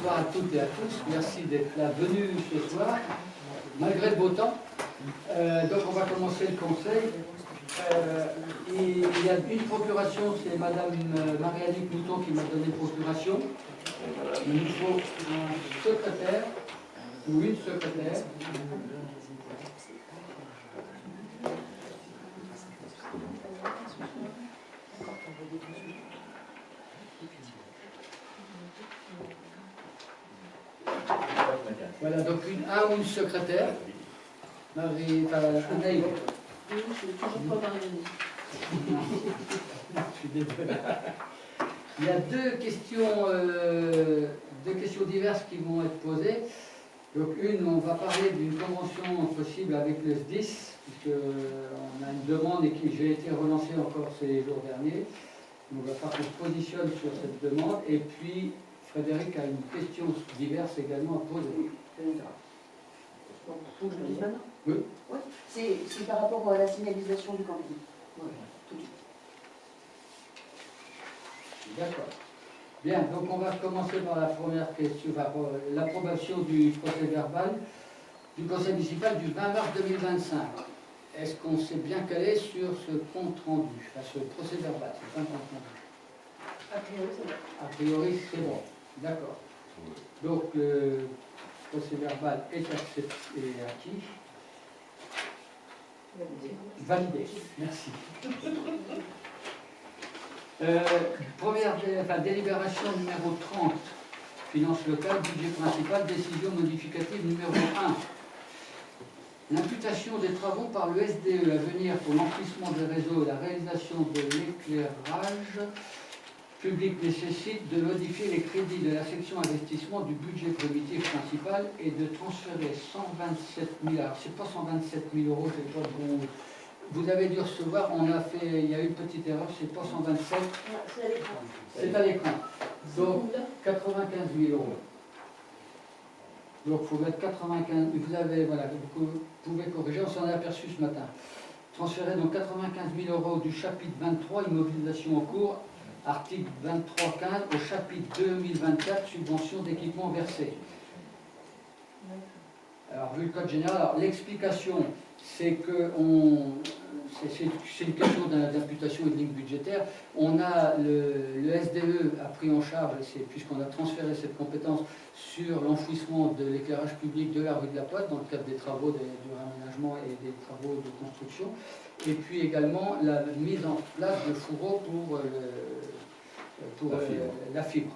Bonsoir à toutes et à tous. Merci d'être là venus ce soir, malgré le beau temps. Donc on va commencer le conseil. Il y a une procuration, c'est Madame Marie-Annick Mouton qui m'a donné procuration. Il nous faut un secrétaire ou une secrétaire. Voilà, donc un ou une secrétaire. Marie, Anaïs. Oui, je suis toujours pas Marie-Annick. Je suis désolé. Il y a deux questions diverses qui vont être posées. Donc une, on va parler d'une convention possible avec le SDIS, puisqu'on a une demande et que j'ai été relancé encore ces jours derniers. Donc, on va faire qu'on se positionne sur cette demande. Et puis, Frédéric a une question diverse également à poser. Donc, faut que je le dise maintenant? Oui. Oui. C'est par rapport à la signalisation du camping. Voilà, tout de suite. D'accord. Bien, donc on va commencer par la première question, l'approbation du procès verbal du conseil municipal du 20 mars 2025. Est-ce qu'on sait bien calé sur ce compte rendu, enfin, ce procès verbal, c'est pas un compte rendu? A priori, c'est bon. A priori, c'est bon. D'accord. Donc, le procès verbal est accepté et acquis. Validé. Merci. Délibération numéro 30, finances locales, budget principal, décision modificative numéro 1. L'imputation des travaux par le SDE à venir pour l'emplissement des réseaux et la réalisation de l'éclairage public nécessite de modifier les crédits de la section investissement du budget primitif principal et de transférer 127 000, alors c'est pas 127 000 euros, c'est pas bon. Vous avez dû recevoir, il y a eu une petite erreur, c'est pas 127, C'est à l'écran. c'est à l'écran. Donc 95 000 euros. Donc il faut mettre 95, vous avez, voilà, vous pouvez corriger, on s'en est aperçu ce matin. Transférer donc 95 000 euros du chapitre 23, immobilisation en cours, article 23.15 au chapitre 2024, subvention d'équipement versée. Alors, vu le code général, l'explication, c'est que c'est une question d'imputation et de ligne budgétaire. On a le SDE a pris en charge, puisqu'on a transféré cette compétence sur l'enfouissement de l'éclairage public de la rue de la Pointe dans le cadre des travaux du réaménagement et des travaux de construction. Et puis également la mise en place de fourreaux pour la fibre.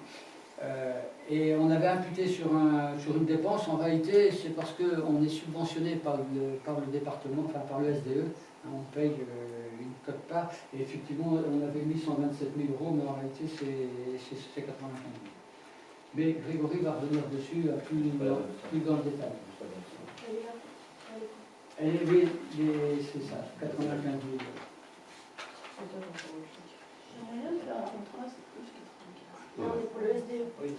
Et on avait imputé sur une dépense, en réalité c'est parce qu'on est subventionné par le département, enfin par le SDE, hein, on paye une cote-part, et effectivement on avait mis 127 000 euros, mais en réalité c'est 95 000. Mais Grégory va revenir dessus plus dans le détail. Oui, c'est ça, 95 000 euros. J'aimerais bien faire un contrat, c'est plus 95. Non, on est pour le SDE. Oui.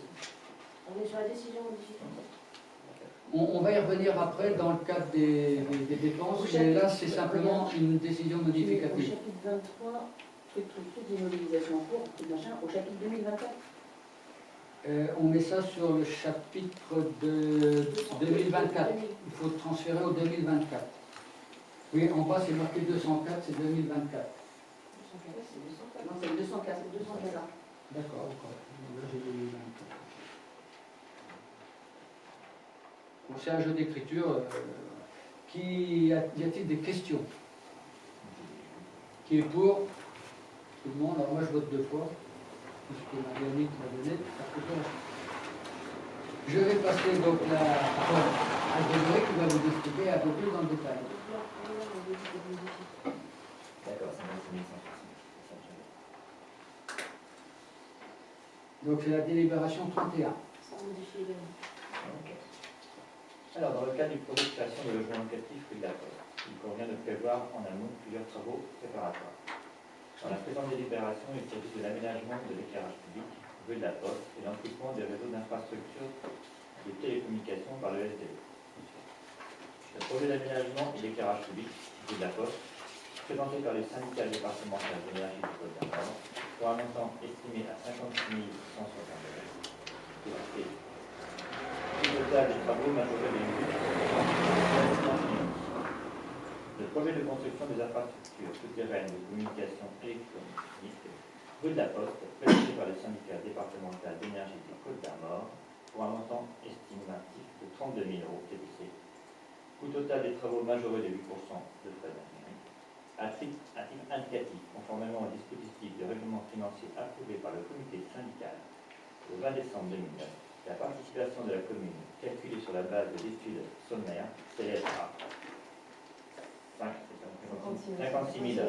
On est sur la décision modificative. On va y revenir après dans le cadre des dépenses, mais là c'est simplement une décision Au modificative. chapitre 23, truc d'immobilisation en cours, truc machin, au chapitre 2024. On met ça sur le chapitre de 2024. Il faut transférer au 2024. Oui, en bas c'est marqué 204, c'est 2024. 204, c'est 204. Non, c'est 204, c'est 204. D'accord, là j'ai 2024. C'est un jeu d'écriture. Y a-t-il des questions? Qui est pour? Tout le monde. Alors moi je vote 2 fois, puisque Marie-Annick m'a donné. Je vais passer donc la parole à Grégory qui va vous expliquer un peu plus dans le détail. D'accord, c'est 1100. Donc c'est la délibération 31. Sans modifier les noms. Alors, dans le cadre du projet de création de logement locatif rue de la Poste, il convient de prévoir en amont plusieurs travaux préparatoires. Dans la présente délibération, il s'agit de l'aménagement de l'éclairage public rue de la Poste et l'enfouissement des réseaux d'infrastructures de télécommunications par le SDE. Le projet d'aménagement et d'éclairage public rue de la Poste, présenté par les syndicats départementaux d'énergie du Côte d'Armor, pour un montant estimé à 56 160 euros, total des travaux majorés des buts. Le projet de construction des infrastructures souterraines de communication électronique rue de la Poste, présenté par le syndicat départemental d'énergie des Côtes-d'Armor pour un montant estimatif de 32 000 € TTC. Coût total des travaux majorés de 8% de frais d'ingénierie. À titre indicatif, conformément au dispositif de règlement financier approuvé par le comité syndical le 20 décembre 2009, la participation de la commune, calculée sur la base de l'étude sommaire, s'élève à 56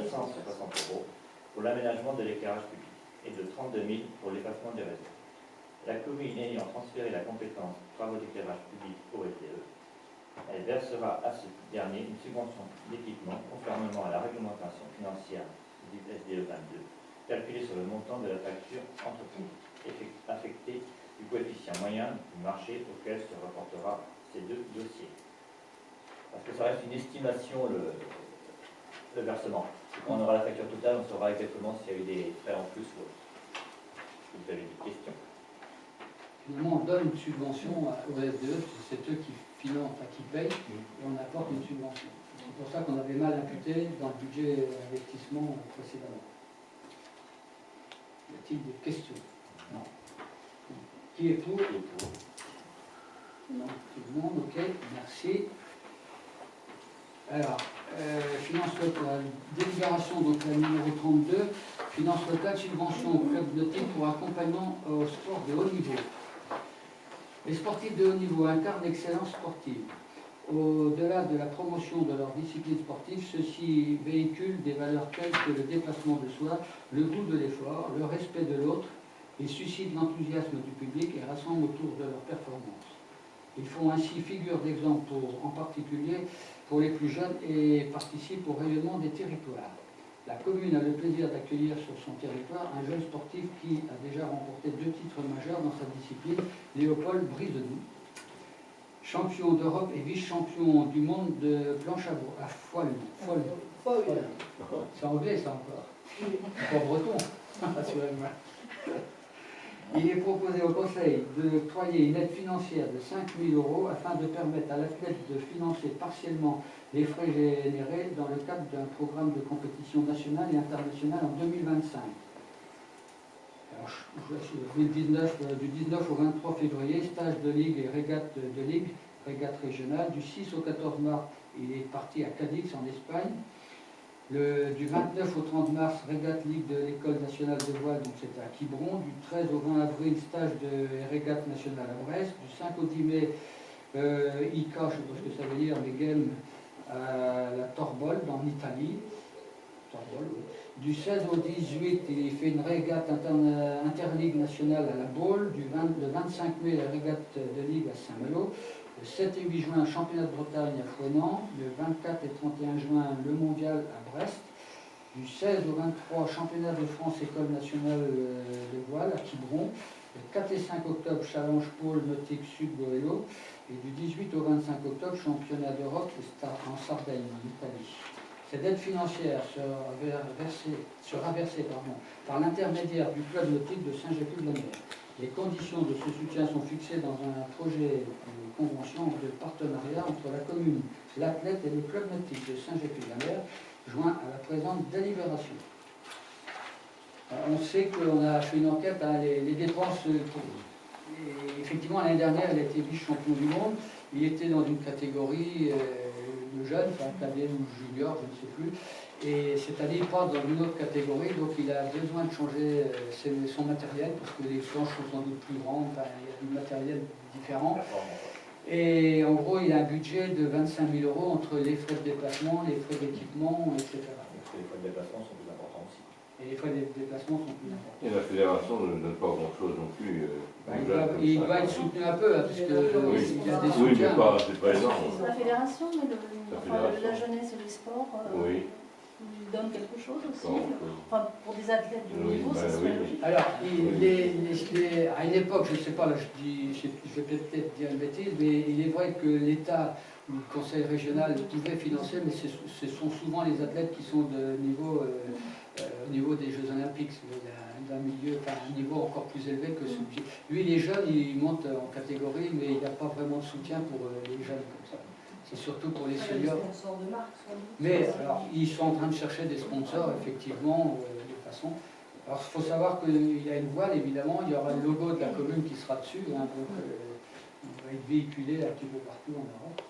160 € pour l'aménagement de l'éclairage public et de 32 000 € pour l'effacement des réseaux. La commune ayant transféré la compétence travaux d'éclairage public au SDE, elle versera à ce dernier une subvention d'équipement conformément à la réglementation financière du SDE 22, calculée sur le montant de la facture entreprise affectée du coefficient moyen du marché auquel se rapportera ces deux dossiers. Parce que ça reste une estimation, le versement. Quand on aura la facture totale, on saura exactement s'il y a eu des frais en plus ou autre. Vous avez des questions? Finalement, on donne une subvention au SDE, c'est eux qui financent, enfin, qui payent, et on apporte une subvention. C'est pour ça qu'on avait mal imputé dans le budget investissement précédemment. Y a-t-il des questions? Non. Qui est pour? Non, tout le monde, ok, merci. Alors, finance locale, délibération, donc la numéro 32, finance locale, subvention au club nautique pour accompagnement au sport de haut niveau. Les sportifs de haut niveau incarnent l'excellence sportive. Au-delà de la promotion de leur discipline sportive, ceux-ci véhiculent des valeurs telles que le dépassement de soi, le goût de l'effort, le respect de l'autre, et suscitent l'enthousiasme du public et rassemblent autour de leur performance. Ils font ainsi figure d'exemple en particulier pour les plus jeunes et participent au rayonnement des territoires. La commune a le plaisir d'accueillir sur son territoire un jeune sportif qui a déjà remporté 2 titres majeurs dans sa discipline, Léopold Brisedoux, champion d'Europe et vice-champion du monde de planche à foil. C'est anglais ça encore. Pas breton, assurément. Il est proposé au Conseil d'octroyer une aide financière de 5 000 € afin de permettre à l'athlète de financer partiellement les frais générés dans le cadre d'un programme de compétition nationale et internationale en 2025. Alors, du 19 au 23 février, stage de ligue et régate de ligue, régate régionale. Du 6 au 14 mars, il est parti à Cadix en Espagne. Du 29 au 30 mars, régate ligue de l'école nationale de voile, donc c'était à Quiberon. Du 13 au 20 avril, stage de régate nationale à Brest. Du 5 au 10 mai, ICA, je ne sais pas ce que ça veut dire, mais game à la Torbole, en Italie. Torbole, oui. Du 16 au 18, il fait une régate interligue nationale à la Baule. Le 25 mai, la régate de ligue à Saint-Malo. Le 7 et 8 juin, championnat de Bretagne à Fouesnant. Le 24 et 31 juin, le mondial à Brest. Du 16 au 23, championnat de France, école nationale de voile à Quiberon. Le 4 et 5 octobre, challenge pôle nautique sud Goëlo. Et du 18 au 25 octobre, championnat d'Europe en Sardaigne, en Italie. Cette aide financière sera versée par l'intermédiaire du club nautique de Saint-Jacques-de-la-Mer. Les conditions de ce soutien sont fixées dans un projet de convention de partenariat entre la commune, l'athlète et le club nautique de Saint-Jacques-de-la-Mer, joint à la présente délibération. On sait qu'on a fait une enquête, les dépenses. Effectivement, l'année dernière, elle a été vice-champion du monde. Il était dans une catégorie de jeunes, enfin cadet ou junior, je ne sais plus. Et cette année, il passe dans une autre catégorie, donc il a besoin de changer son matériel, parce que les planches sont sans doute plus grandes, enfin, il y a du matériel différent. Et en gros, il a un budget de 25 000 € entre les frais de déplacement, les frais d'équipement, etc. Les frais de déplacement sont plus importants aussi. Et les frais de déplacement sont plus importants. Et la fédération ne donne pas grand-chose non plus. Il doit être soutenu un peu, hein, parce qu'il y a des soutiens. Oui, mais c'est pas énorme. La fédération, mais la jeunesse et les sports, Oui. ils donnent quelque chose aussi. Pas Enfin, pour des athlètes de haut niveau, ça serait logique. Alors, à une époque, je ne sais pas, là, je vais peut-être dire une bêtise, mais il est vrai que l'État ou le Conseil régional pouvait financer, mais ce sont souvent les athlètes qui sont de niveau au niveau des Jeux Olympiques, d'un milieu, enfin un niveau encore plus élevé que celui. Lui, les jeunes, il monte en catégorie, mais il n'a pas vraiment de soutien pour les jeunes comme ça. C'est surtout pour les seniors. Mais alors, ils sont en train de chercher des sponsors, effectivement, de façon. Alors, il faut savoir qu'il y a une voile, évidemment, il y aura le logo de la commune qui sera dessus, hein, donc on va être véhiculé un petit peu partout en Europe.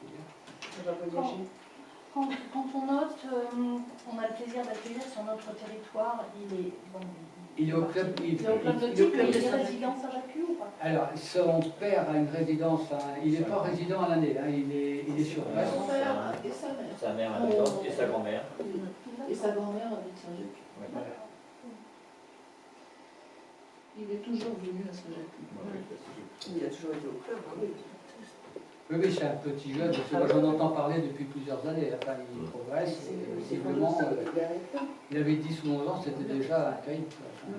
Quand on note, on a le plaisir d'accueillir sur notre territoire, Il est au club, il est au club nautique, mais il est résident à Ajaccio ou pas? Alors, son père a une résidence, il n'est pas résident à l'année, hein, il est sur place. Son père et sa mère. Sa mère à Nantes et sa grand-mère. Et sa grand-mère habite Saint-Jacques. Ouais. Il est toujours venu à Saint-Jacques. Il a toujours été au club. Hein. Oui, c'est un petit jeune, parce que moi j'en entends parler depuis plusieurs années. Enfin, il progresse, et visiblement, il avait 10 ou 11 ans, c'était déjà un caïd. Enfin,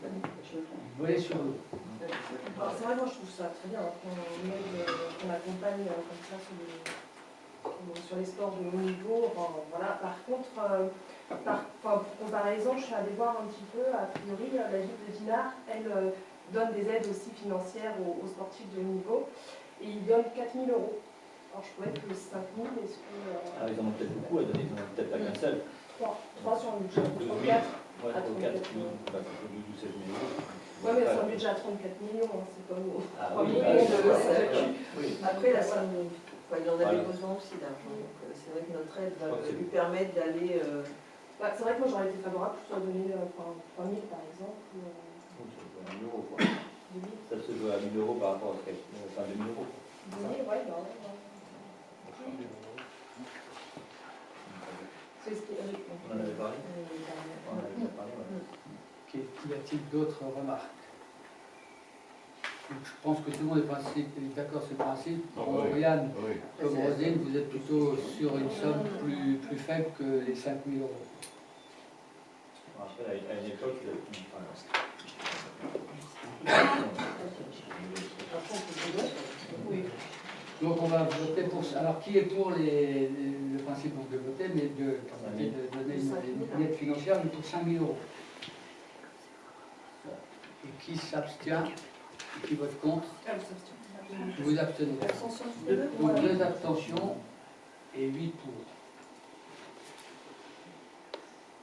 il volait sur l'eau. C'est vrai, moi je trouve ça très bien qu'on accompagne comme ça sur les sports de haut niveau. Enfin, voilà. Par contre, pour comparaison, je suis allée voir un petit peu, a priori, la ville de Dinard, elle donne des aides aussi financières aux sportifs de haut niveau. Et ils donnent 4 000 €. Alors je trouvais que 5 000, est-ce que... Ah, ils en ont peut-être beaucoup à donner, ils en ont peut-être pas qu'un seul. 3 sur le budget, 34. Ouais, 4 000, bah, ça fait 12 ou 16 000 €. Oui, mais c'est un budget à 34 millions, hein, c'est comme 3 oui, millions oui. Après, la somme, il en avait besoin aussi d'argent. Donc c'est vrai que notre aide va lui permettre d'aller... c'est vrai que moi j'aurais été favorable pour soit donner 3 000 par exemple. Ça se joue à 1 000 €, quoi. 2 000. Ça se joue à 1 000 € par rapport à ce enfin 2 000 €. 2 000, ouais, bah ouais. C'est ce qui est avec On en avait parlé. On en avait déjà parlé, ouais. Y a-t-il d'autres remarques? Donc, je pense que tout le monde est d'accord sur le principe. Pour Oriane, Oui. comme Rosine, vous êtes plutôt sur une somme plus faible que les 5 000 €. Après, à une époque, Oui. Donc on va voter pour ça. Alors qui est pour le principe de voter, mais de donner une aide financière, mais pour 5 000 €? Et qui s'abstient? Et qui vote contre? Vous abstenez. Donc 2 abstentions et 8 pour.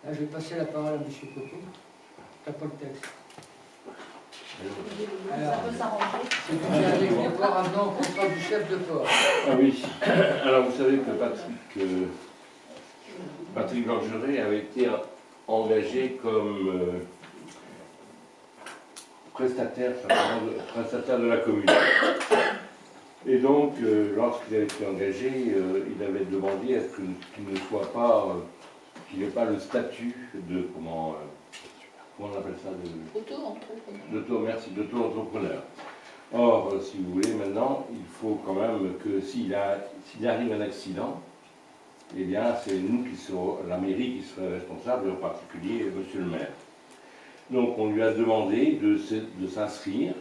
Là, je vais passer la parole à M. Coteau. Tu n'as pas le texte. Alors, Ça peut s'arranger. c'est une avec les ports avenant au contrat du chef de port. Ah oui. Alors vous savez que Patrick Gorgeret avait été engagé comme prestataire de la commune. Et donc, lorsqu'il avait été engagé, il avait demandé à ce qu'il ne soit pas, qu'il n'ait pas le statut de comment on appelle ça, d'auto-entrepreneur. Or, si vous voulez, maintenant, il faut quand même que s'il arrive un accident, eh bien, c'est nous qui serons, la mairie qui serait responsable, en particulier monsieur le maire. Donc, on lui a demandé de s'inscrire,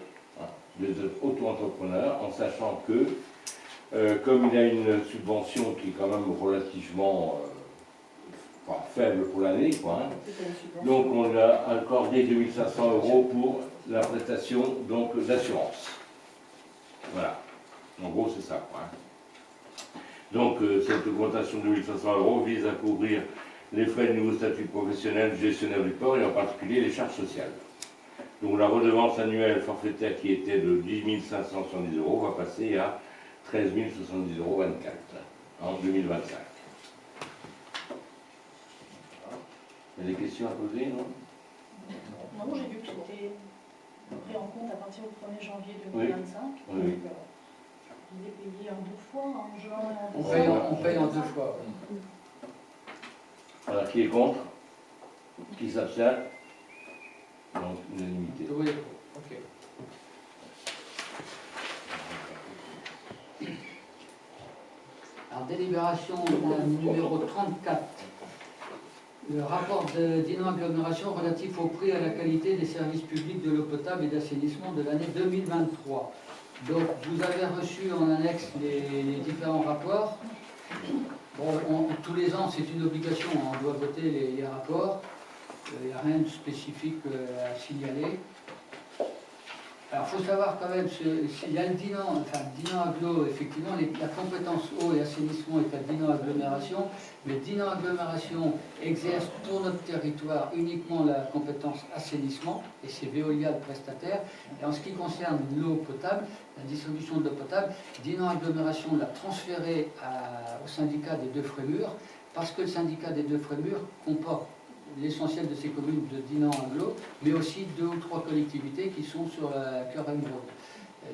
d'être auto-entrepreneur, en sachant que, comme il a une subvention qui est quand même relativement faible pour l'année, quoi. Donc on lui a accordé 2 500 € pour la prestation d'assurance. Voilà. En gros, c'est ça, quoi. Donc cette augmentation de 2 500 € vise à couvrir les frais du nouveau statut professionnel du gestionnaire du port et en particulier les charges sociales. Donc la redevance annuelle forfaitaire qui était de 10 570 € va passer à 13 070,24 € en 2025. Il y a des questions à poser, non? Non, j'ai vu que c'était pris en compte à partir du 1er janvier 2025. Oui. Donc, il est payé en 2 fois, en juin et en décembre. On paye en 2 fois. Voilà, qui est contre? Qui s'abstient? Donc, unanimité. Oui, ok. Alors, délibération numéro 34. Le rapport d'inno-agglomération relatif au prix et à la qualité des services publics de l'eau potable et d'assainissement de l'année 2023. Donc, vous avez reçu en annexe les différents rapports. Bon, tous les ans, c'est une obligation, on doit voter les rapports. Il n'y a rien de spécifique à signaler. Alors, il faut savoir quand même, s'il y a le Dinan Agglo, effectivement, la compétence eau et assainissement est à Dinan Agglomération, mais Dinan Agglomération exerce pour notre territoire uniquement la compétence assainissement, et c'est Veolia le prestataire. Et en ce qui concerne l'eau potable, la distribution de l'eau potable, Dinan Agglomération l'a transférée au syndicat des Deux Frémurs, parce que le syndicat des Deux Frémurs comporte l'essentiel de ces communes de Dinan Agglo, mais aussi 2 ou 3 collectivités qui sont sur la Current Road.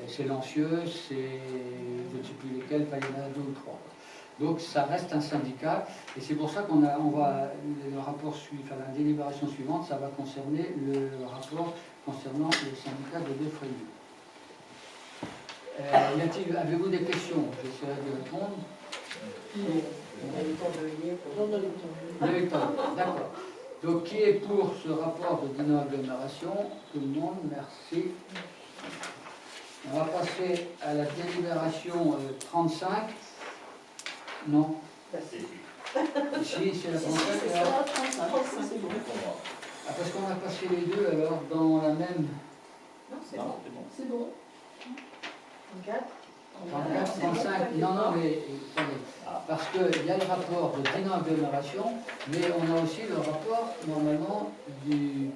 C'est Lancieux, c'est je ne sais plus lesquelles, enfin, il y en a 2 ou 3. Donc ça reste un syndicat, et c'est pour ça qu'on va, le rapport enfin, la délibération suivante, ça va concerner le rapport concernant le syndicat de Deux Frémurs. Avez-vous des questions? J'essaierai de répondre. On a eu le temps de lire. J'en ai le temps. Vous avez le temps, d'accord. Donc, qui est pour ce rapport de Dinan Agglomération? Tout le monde, merci. On va passer à la délibération 35. Non? Si, c'est la 35. Alors. C'est bon. Ah, parce qu'on a passé les deux, alors, dans la même... Non, c'est Non, bon. c'est bon. C'est bon. 34. 34, 35, non, mais attendez, parce qu'il y a le rapport de Dinan Agglomération, mais on a aussi le rapport, normalement, des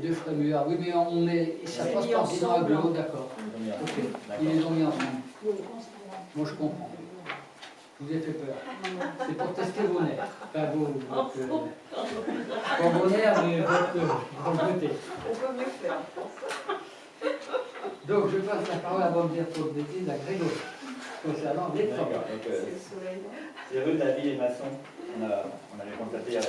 Deux Frémurs. Oui, mais on met, ça C'est passe mis par Dinan ensemble. Agglo, d'accord. Ok, ils les ont mis ensemble. Moi, je comprends. Je vous ai fait peur. C'est pour tester vos nerfs. Enfin, pas vos nerfs, mais votre côté. On peut mieux faire. Donc, je passe la parole à Bob Berthaud, bêtise à Grégory, concernant les travaux. D'accord, donc, C'est le soleil. c'est rue de la Ville et Masson. On avait constaté il y a un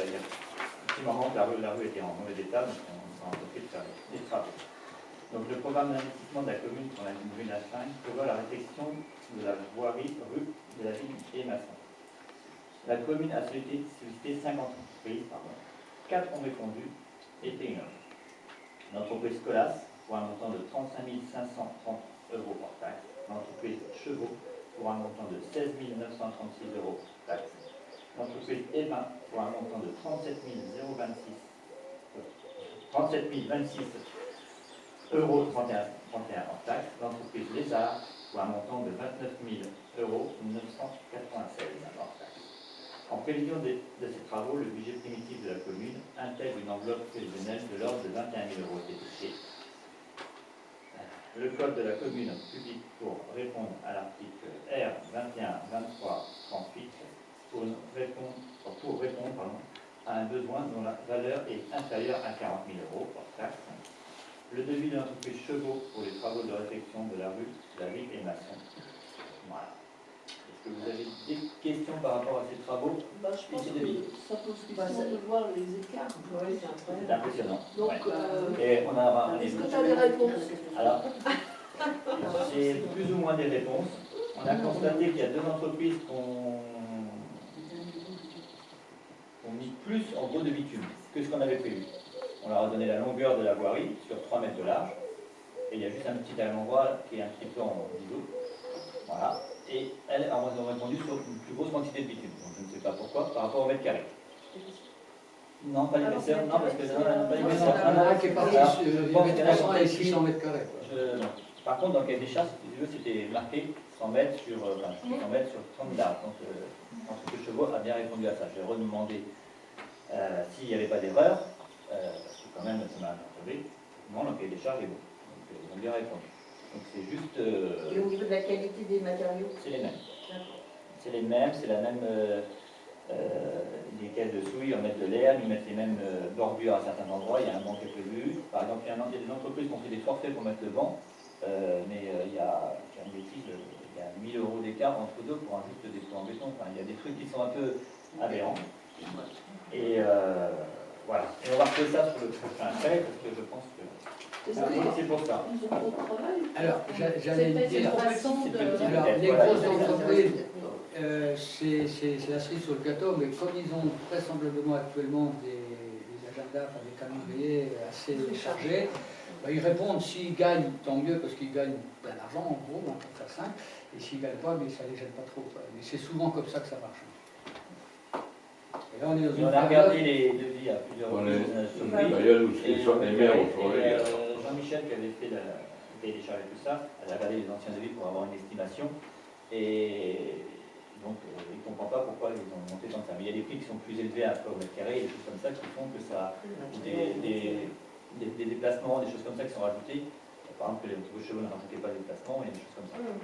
petit moment que la rue était en mauvais état, donc on a entrepris de faire des travaux. Donc le programme d'investissement de la commune pour la rue de la Chaine prévoit la réfection de la voirie rue de la Ville et Masson. La commune a sollicité 50 entreprises, 4 ont répondu et fait une offre. L'entreprise Colas pour un montant de 35 530 € hors taxe. L'entreprise Chevaux pour un montant de 16 936 € hors taxe. L'entreprise Evin pour un montant de 37 026 € hors taxe. L'entreprise Lézard pour un montant de 29 000 € 996 hors taxe. En prévision de ces travaux, le budget primitif de la commune intègre une enveloppe prévisionnelle de l'ordre de 21 000 € TTC. Le code de la commune publique pour répondre à l'article R 21 23 38 pour répondre à un besoin dont la valeur est inférieure à 40 000 € hors taxe. Le devis de l'entreprise Chevaux pour les travaux de réfection de la rue de la Ville et Masson. Voilà. Est-ce que vous avez des questions par rapport à ces travaux? Bah, je pense que ça pose question de voir les écarts. Oui, c'est incroyable. C'est impressionnant. Donc, Ouais. Et on a est-ce que tu as des réponses? Alors, j'ai plus ou moins des réponses. On a constaté qu'il y a 2 entreprises qui ont mis plus en gros de bitume que ce qu'on avait prévu. On leur a donné la longueur de la voirie sur 3 mètres de large. Et il y a juste un petit endroit qui est un petit peu en biseau. Voilà. Et elles ont répondu sur une plus grosse quantité de bitume. Donc je ne sais pas pourquoi, par rapport au mètre carré. Non, pas l'épaisseur, non, parce que pas Il y l'épaisseur. en a un qui est parti sur 300 et 600 mètres carrés. Non. Par contre, dans le cahier des charges, si tu veux, c'était marqué 100 mètres sur 30 large. Donc, l'entreprise Chevaux a bien répondu à ça. J'ai redemandé s'il n'y avait pas d'erreur, parce que quand même, ça m'a interpellé. Non, le cahier des charges est bon. Donc, ils ont bien répondu. Donc, c'est juste... Et au niveau de la qualité des matériaux? C'est les mêmes. D'accord. C'est les mêmes, c'est la même... les caisses de souille, on met de l'air, ils mettent les mêmes bordures à certains endroits, il y a un banc qui est prévu. Par exemple, il y a des entreprises qui ont fait des forfaits pour mettre le banc, mais il y a une bêtise, il y a 1 000 € d'écart entre deux pour un juste dépôt en béton. Enfin, il y a des trucs qui sont un peu aberrants. Et voilà. Et on va refaire ça sur le prochain trait, parce que je pense que c'est pour ça. Ils ont trop de travail. Alors, j'allais le dire. Alors, les grosses entreprises, c'est la cerise sur le gâteau, mais comme ils ont vraisemblablement actuellement des agendas, enfin des calendriers assez chargés, bah, ils répondent s'ils gagnent, tant mieux, parce qu'ils gagnent plein d'argent, en gros, on peut faire simple, et s'ils ne gagnent pas, mais ça ne les gêne pas trop. Quoi. Mais c'est souvent comme ça que ça marche. Là, on est dans Et une on a période- regardé les devis à plusieurs On est reprises sur une le prix. période où les maires ont travaillé. Jean-Michel qui avait fait le cahier des charges et tout ça, elle a regardé les anciens devis pour avoir une estimation. Et donc, il ne comprend pas pourquoi ils ont monté comme ça. Mais il y a des prix qui sont plus élevés à au mètre carré, des choses comme ça qui font que ça. Des déplacements, des choses comme ça qui sont rajoutées. Par exemple, que les chevaux ne rajoutaient pas de déplacements, il y a des choses comme ça. Donc,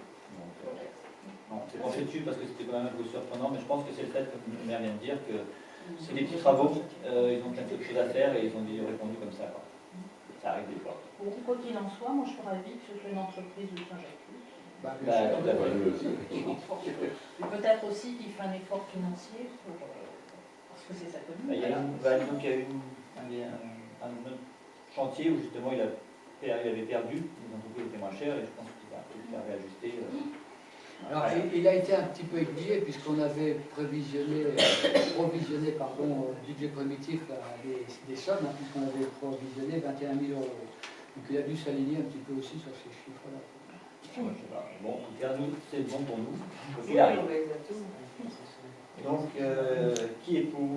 non, c'est pensé dessus parce que c'était quand même un peu surprenant, mais je pense que c'est le fait, comme le maire vient de dire, que c'est des petits travaux, ils ont plein de choses à faire et ils ont répondu comme ça. Quoi. Ça arrive des fois. Bon, quoi qu'il en soit, moi je ferais avis que ce soit une entreprise de Saint-Jacques. Bah, Bah, tout à fait. Et peut-être aussi qu'il fait un effort financier pour, parce que c'est sa commune. Il y a disons qu'il y a un chantier où justement il avait perdu, les entreprises étaient moins chères et je pense qu'il va tout réajuster. Alors, il a été un petit peu exigé puisqu'on avait provisionné budget primitif des sommes, hein, puisqu'on avait provisionné 21 000 €. Donc il a dû s'aligner un petit peu aussi sur ces chiffres-là. Je sais pas. Bon, en tout cas, nous, c'est bon pour nous. Quoi Oui, qu'il arrive. exactement. Donc, qui est pour?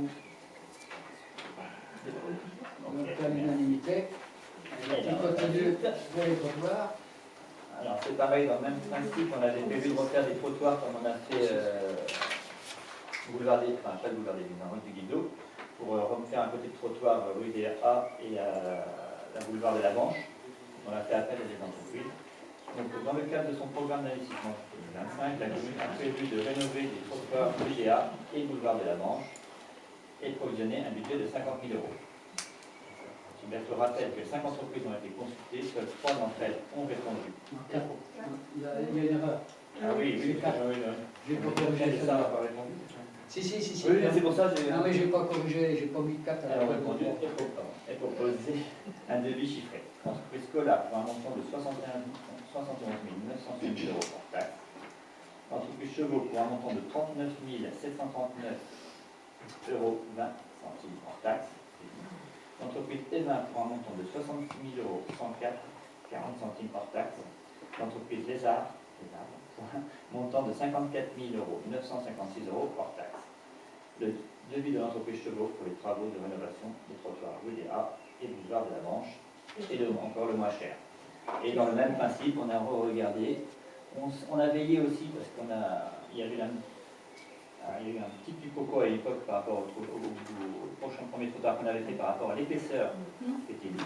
Donc à l'unanimité, on continue pour les trottoirs. Alors, c'est pareil, dans le même principe, on avait prévu de refaire des trottoirs comme on a fait boulevard des, enfin, pas le boulevard des Vignes, rue du Guido, pour refaire un côté de trottoir rue des A et la boulevard de la Manche. On a fait appel à des entreprises. Donc, dans le cadre de son programme d'investissement 2025, la commune a prévu de rénover des trottoirs rue des A et boulevard de la Manche et de provisionner un budget de 50 000 €. Je te rappelle que 5 entreprises ont été consultées, seules 3 d'entre elles ont répondu. Il y a une erreur. Ah oui, C'est quatre. J'ai pas corrigé ça ça. n'a pas répondu. Si. Oui, c'est pour ça que j'ai. Non, mais j'ai pas corrigé, j'ai pas mis 4 à la Alors, fin. répondu et proposé un devis chiffré. Entreprise Cola pour un montant de 71 905 € hors taxe. Entreprise Chevaux pour un montant de 39 739,20 € hors taxe. L'entreprise Evin pour un montant de 66 104,40 € hors taxe. L'entreprise Lézard pour un montant de 54 956 € hors taxe. Le devis de l'entreprise Chevaux pour les travaux de rénovation des trottoirs rue des A et boulevard de la Manche et encore le moins cher. Et dans le même principe, on a regardé, on a veillé aussi parce il y a eu un petit quiproquo à l'époque par rapport au prochain premier trottoir qu'on avait fait par rapport à l'épaisseur qui était dit.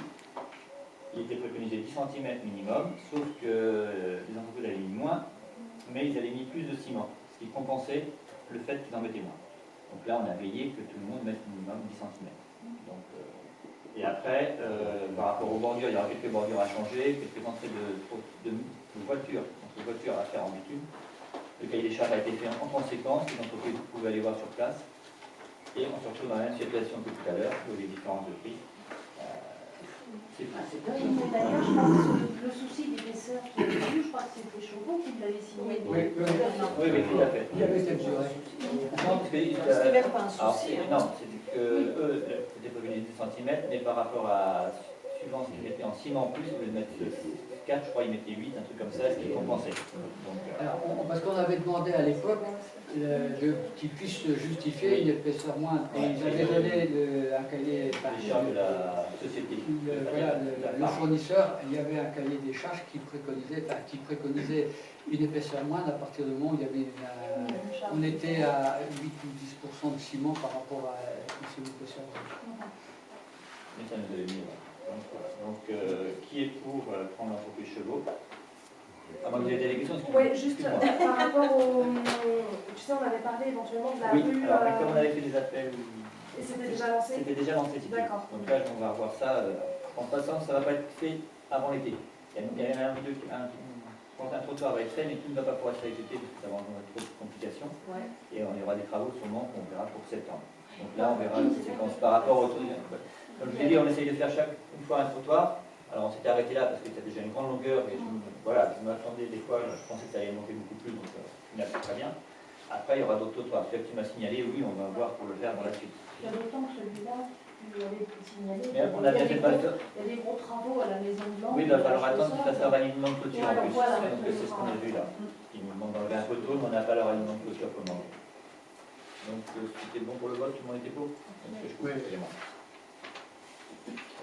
Il était préconisé 10 cm minimum, sauf que les entreprises avaient mis moins, mais ils avaient mis plus de ciment, ce qui compensait le fait qu'ils en mettaient moins. Donc là, on a veillé que tout le monde mette minimum 10 cm. Donc, et après, par rapport aux bordures, il y aura quelques bordures à changer, quelques entrées de voitures, à faire en bitume. Le cahier des charges a été fait en conséquence, les entreprises pouvaient aller voir sur place. Et on se retrouve dans la même situation que tout à l'heure, où les différences de prix. C'est Oui, mais d'ailleurs, je pense que le souci d'épaisseur qu'il y avait eu, je crois que c'était Chauveau qui l'avait signé. Oui, tout à fait. Il avait été mesuré. Non, parce que, C'était même pas un alors, souci. non, c'était que eux, c'était pas 10 cm, mais par rapport à suivant ce qu'ils mettaient en ciment en plus, au lieu de mettre 4, je crois, ils mettaient 8, un truc comme ça, ce qui compensait. Donc, Alors, parce qu'on avait demandé à l'époque qu'ils puissent justifier une épaisseur moindre. Et ils avaient donné un cahier les charges de la société. le fournisseur, il y avait un cahier des charges qui préconisait une épaisseur moindre à partir du moment où il y avait on était à 8 ou 10% de ciment par rapport à une épaisseur. Mais ça nous avait mis. Donc, qui est pour prendre l'entreprise Chevaux? À moins que vous ayez des questions. Oui, juste par rapport au. Tu sais, on avait parlé éventuellement de la Oui, rue. alors comme on avait fait des appels. Et c'était déjà lancé. C'était déjà lancé. D'accord. Donc là, on va revoir ça. En passant, ça ne va pas être fait avant l'été. Il y a un trottoir va être fait, mais tout ne va pas pouvoir être fait l'été parce que ça va avoir trop de complications. Ouais. Et on y aura des travaux sûrement qu'on verra pour septembre. Donc là, on verra les séquences par rapport au tour. Comme je vous ai dit, on essaye de faire une fois un trottoir. Alors on s'était arrêté là parce que ça a déjà une grande longueur et je m'attendais des fois, je pensais que ça allait monter beaucoup plus, donc finalement très bien. Après, il y aura d'autres trottoirs. Celui que tu m'as signalé, oui, on va voir pour le faire dans la suite. Il y a d'autant que celui-là, tu avais signalé. Mais on a bien fait pas ça. Il y a des gros travaux à la Maison Blanche. Oui, il va falloir attendre qu'il fasse leur alignement de clôture en Alors, plus. voilà, Donc, c'est ce qu'on a vu là. Il nous demande d'enlever un poteau, mais on n'a pas leur alignement de clôture pour le moment. Donc là, on va voir ça. C'est plus. Ah, c'est dingue, il faut d'ailleurs, je pense que c'est des chevaux qui me l'avaient signé. Oui, oui, tout à fait. Mais on a bien fait pas ça. Alors, Donc, c'était bon pour le vote, tout le monde était pour. Donc, je trouve Oui. que c'est bon.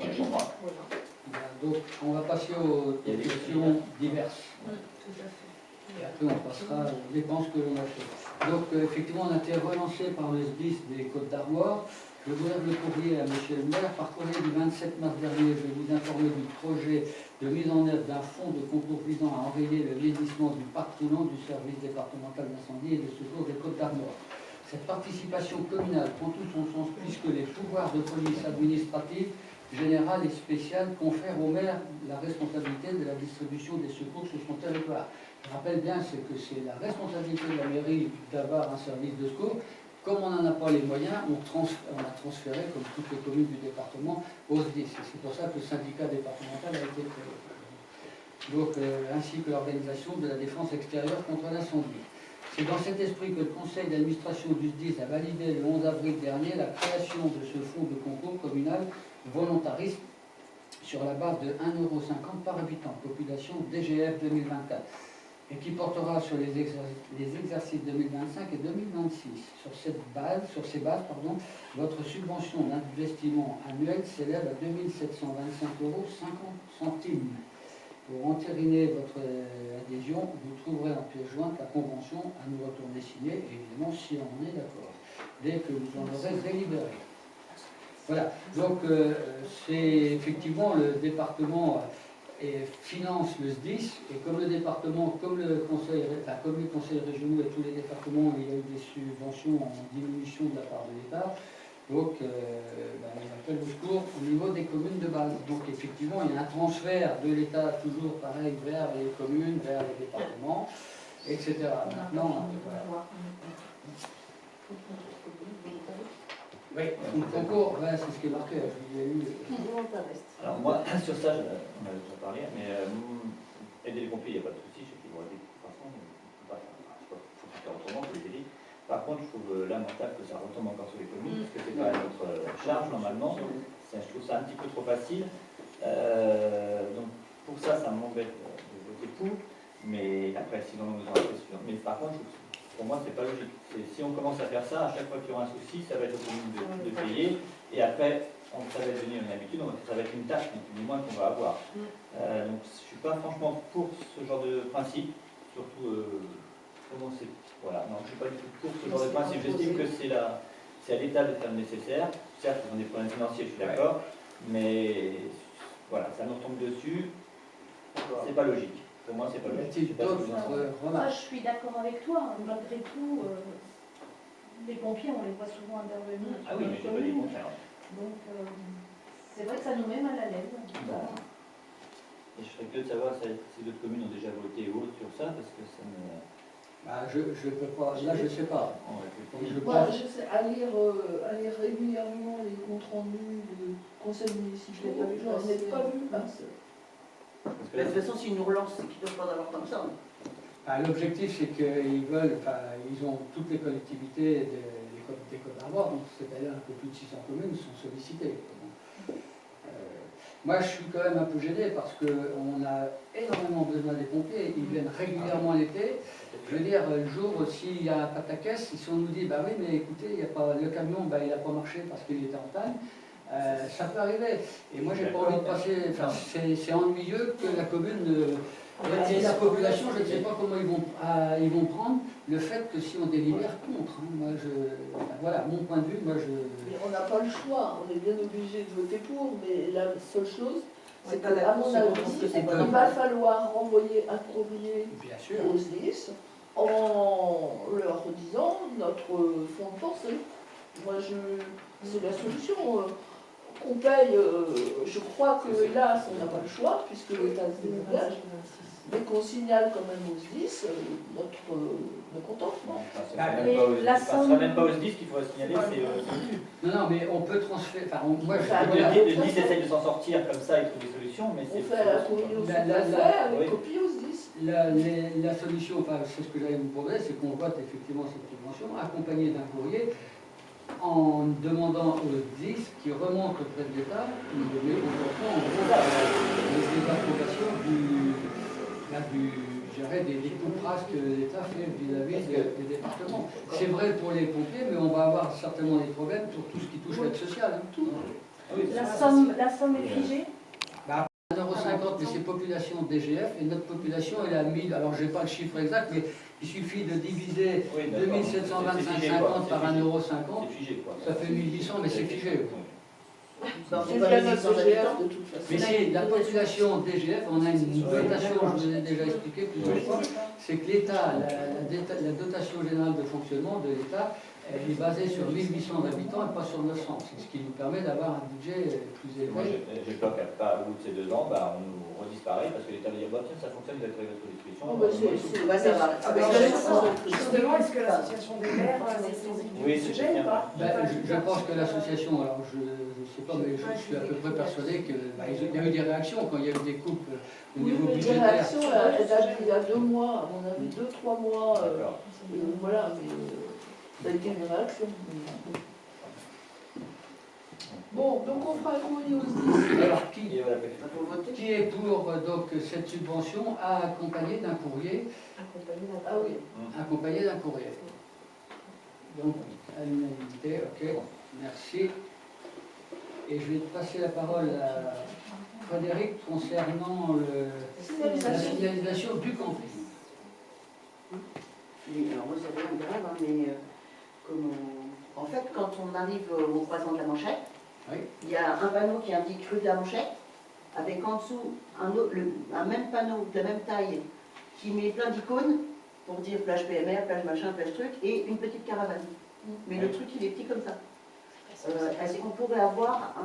Ouais, pour moi. Voilà. Donc, on va passer aux Il y a des questions diverses. Tout à fait. Et après, on passera aux dépenses que l'on a fait. Donc, effectivement, on a été relancé par le SDIS des Côtes d'Armor. Je vous lève le courrier à M. le maire. Par courrier du 27 mars dernier, je vais vous informer du projet de mise en œuvre d'un fonds de concours visant à enrayer le vieillissement du parc roulant du service départemental d'incendie et de secours des Côtes d'Armor. Cette participation communale prend tout son sens puisque les pouvoirs de police administrative générale et spéciale confèrent au maire la responsabilité de la distribution des secours sur son territoire. Je rappelle bien que c'est la responsabilité de la mairie d'avoir un service de secours. Comme on n'en a pas les moyens, on a transféré, comme toutes les communes du département, au SDIS. Et c'est pour ça que le syndicat départemental a été créé. Donc, ainsi que l'organisation de la défense extérieure contre l'incendie. C'est dans cet esprit que le conseil d'administration du SDIS a validé le 11 avril dernier la création de ce fonds de concours communal volontariste sur la base de 1,50 € par habitant, population DGF 2024, et qui portera sur les exercices 2025 et 2026. Sur ces bases, votre subvention d'investissement annuel s'élève à 2 725,50 €. Pour entériner votre adhésion, vous trouverez en pièce jointe la convention à nous retourner signée, et évidemment si on est d'accord, dès que vous en aurez délibéré. Voilà, donc c'est effectivement le département finance le SDIS, et comme le département, comme les conseils régionaux et tous les départements, il y a eu des subventions en diminution de la part de l'État, donc on appelle au secours au niveau des communes de base. Donc effectivement, il y a un transfert de l'État toujours pareil vers les communes, vers les départements, etc. Maintenant, voilà. Oui, le concours, ouais, c'est ce qui est marqué. Il y a eu... Alors moi, sur ça, on avait déjà parlé, mais aider les pompiers, il n'y a pas de souci, je sais qu'ils vont aider de toute façon, il faut faire autrement pour les aider. Par contre, je trouve lamentable que ça retombe encore sur les communes, parce que c'est pas notre charge normalement. Je trouve ça un petit peu trop facile. Donc pour ça, ça m'embête de voter pour, mais après, sinon, nous aurons fait sûr. Mais par contre, pour moi, c'est pas logique. Si on commence à faire ça, à chaque fois qu'il y aura un souci, ça va être aux communes de payer, et après, ça va devenir une habitude, ça va être une tâche, du moins qu'on va avoir. Donc je ne suis pas franchement pour ce genre de principe, surtout comment c'est. Voilà, non, je ne suis pas du tout pour ce genre de principe. J'estime que c'est à l'État de faire le nécessaire. Certes, ils ont des problèmes financiers, je suis d'accord, mais voilà, ça nous tombe dessus, c'est pas logique. Pour moi, c'est pas logique. Ça, je suis d'accord avec toi. Malgré tout, les pompiers, on les voit souvent intervenir. Ah oui, mais je n'ai pas dit le contraire. Donc, c'est vrai que ça nous met mal à l'aise. Et je serais curieux de savoir si d'autres communes ont déjà voté ou autre sur ça, parce que ça me... je peux pas, là je ne sais pas. Je sais, à lire régulièrement les comptes rendus du conseil municipal, je n'en ai pas vu un seul. De toute façon, s'ils nous relancent, c'est qu'ils ne doivent pas en avoir comme ça. L'objectif, c'est qu'ils veulent, ils ont toutes les collectivités des Côtes d'Armor, donc c'est-à-dire un peu plus de 600 communes, sont sollicitées. Moi, je suis quand même un peu gêné parce qu'on a énormément besoin des pompiers. Ils viennent régulièrement l'été. Je veux dire, le jour, s'il y a un pataquès, si on nous dit, bah oui, mais écoutez, le camion, il n'a pas marché parce qu'il était en panne, ça peut arriver. Et moi, j'ai pas envie de passer. C'est ennuyeux que la commune et la population, je ne sais pas comment ils vont prendre le fait que si on délibère contre. Moi, voilà, mon point de vue, moi je. Mais on n'a pas le choix, on est bien obligé de voter pour, mais la seule chose, c'est pas qu'à mon avis, c'est il va falloir renvoyer un courrier Bien sûr. aux SDIS en leur disant notre fonds de pensée. Moi, c'est la solution. Qu'on paye, je crois que hélas, on n'a pas le choix, puisque l'État se désengage, mais qu'on signale quand même aux SDIS notre mécontentement. Ce sera même pas aux SDIS qu'il faudra signaler, c'est Non, mais on peut transférer. Moi, le SDIS essaye de s'en sortir comme ça et trouver des solutions, mais On c'est. fait la courrier au sous-préfet avec copie aux SDIS. La solution, c'est ce que j'allais vous proposer, c'est qu'on vote effectivement cette subvention, accompagnée d'un courrier, en demandant aux 10 qui remontent auprès de l'État le mécontentement, en gros, les approbations des coupes phrases que l'État fait vis-à-vis des départements. C'est vrai pour les pompiers, mais on va avoir certainement des problèmes pour tout ce qui touche l'aide sociale. Hein. Tout. La somme est figée? 1,50 €, mais c'est population DGF, et notre population elle est à 1000, alors je n'ai pas le chiffre exact, mais il suffit de diviser 2725,50 par 1,50 €, ça fait 1800, mais c'est figé. C'est bien notre DGF de toute façon. Mais c'est la population DGF, on a une dotation, je vous ai déjà expliqué plusieurs fois, c'est que l'État, la dotation générale de fonctionnement de l'État, elle est basée sur 1800 habitants et pas sur 900. C'est ce qui nous permet d'avoir un budget plus Moi, élevé. j'ai peur qu'à pas au bout de ces 2 ans, on nous redisparaît parce que l'État va dire bah, tiens, ça fonctionne, vous êtes à votre disposition. Ça va. Justement, est-ce que l'association des maires Oui, c'est c'est bien. ou pas? Je pense que l'association, alors je ne sais pas, mais je suis à peu près persuadé qu'il y a eu des réactions quand il y a eu des coupes au Oui, niveau mais des budgétaire. réactions, elle date d'il y a 2 mois, à mon avis, 2-3 mois. D'accord. Voilà, mais ça a été une réaction. Bon, donc on fera un courrier aux 10. Alors, Et voilà, préfet. qui est pour donc, cette subvention accompagnée d'un courrier, Ah oui. accompagné d'un courrier. Donc, à l'unanimité, ok, merci. Et je vais passer la parole à Frédéric concernant la signalisation du camping. Oui, alors moi ça rien de grave, hein, mais en fait, quand on arrive au croisement de la Manchette, Oui. il y a un panneau qui indique rue de la Manchette, avec en dessous un même panneau de la même taille qui met plein d'icônes pour dire plage PMR, plage machin, plage truc, et une petite caravane. Mais le truc il est petit comme ça. Est-ce qu'on pourrait avoir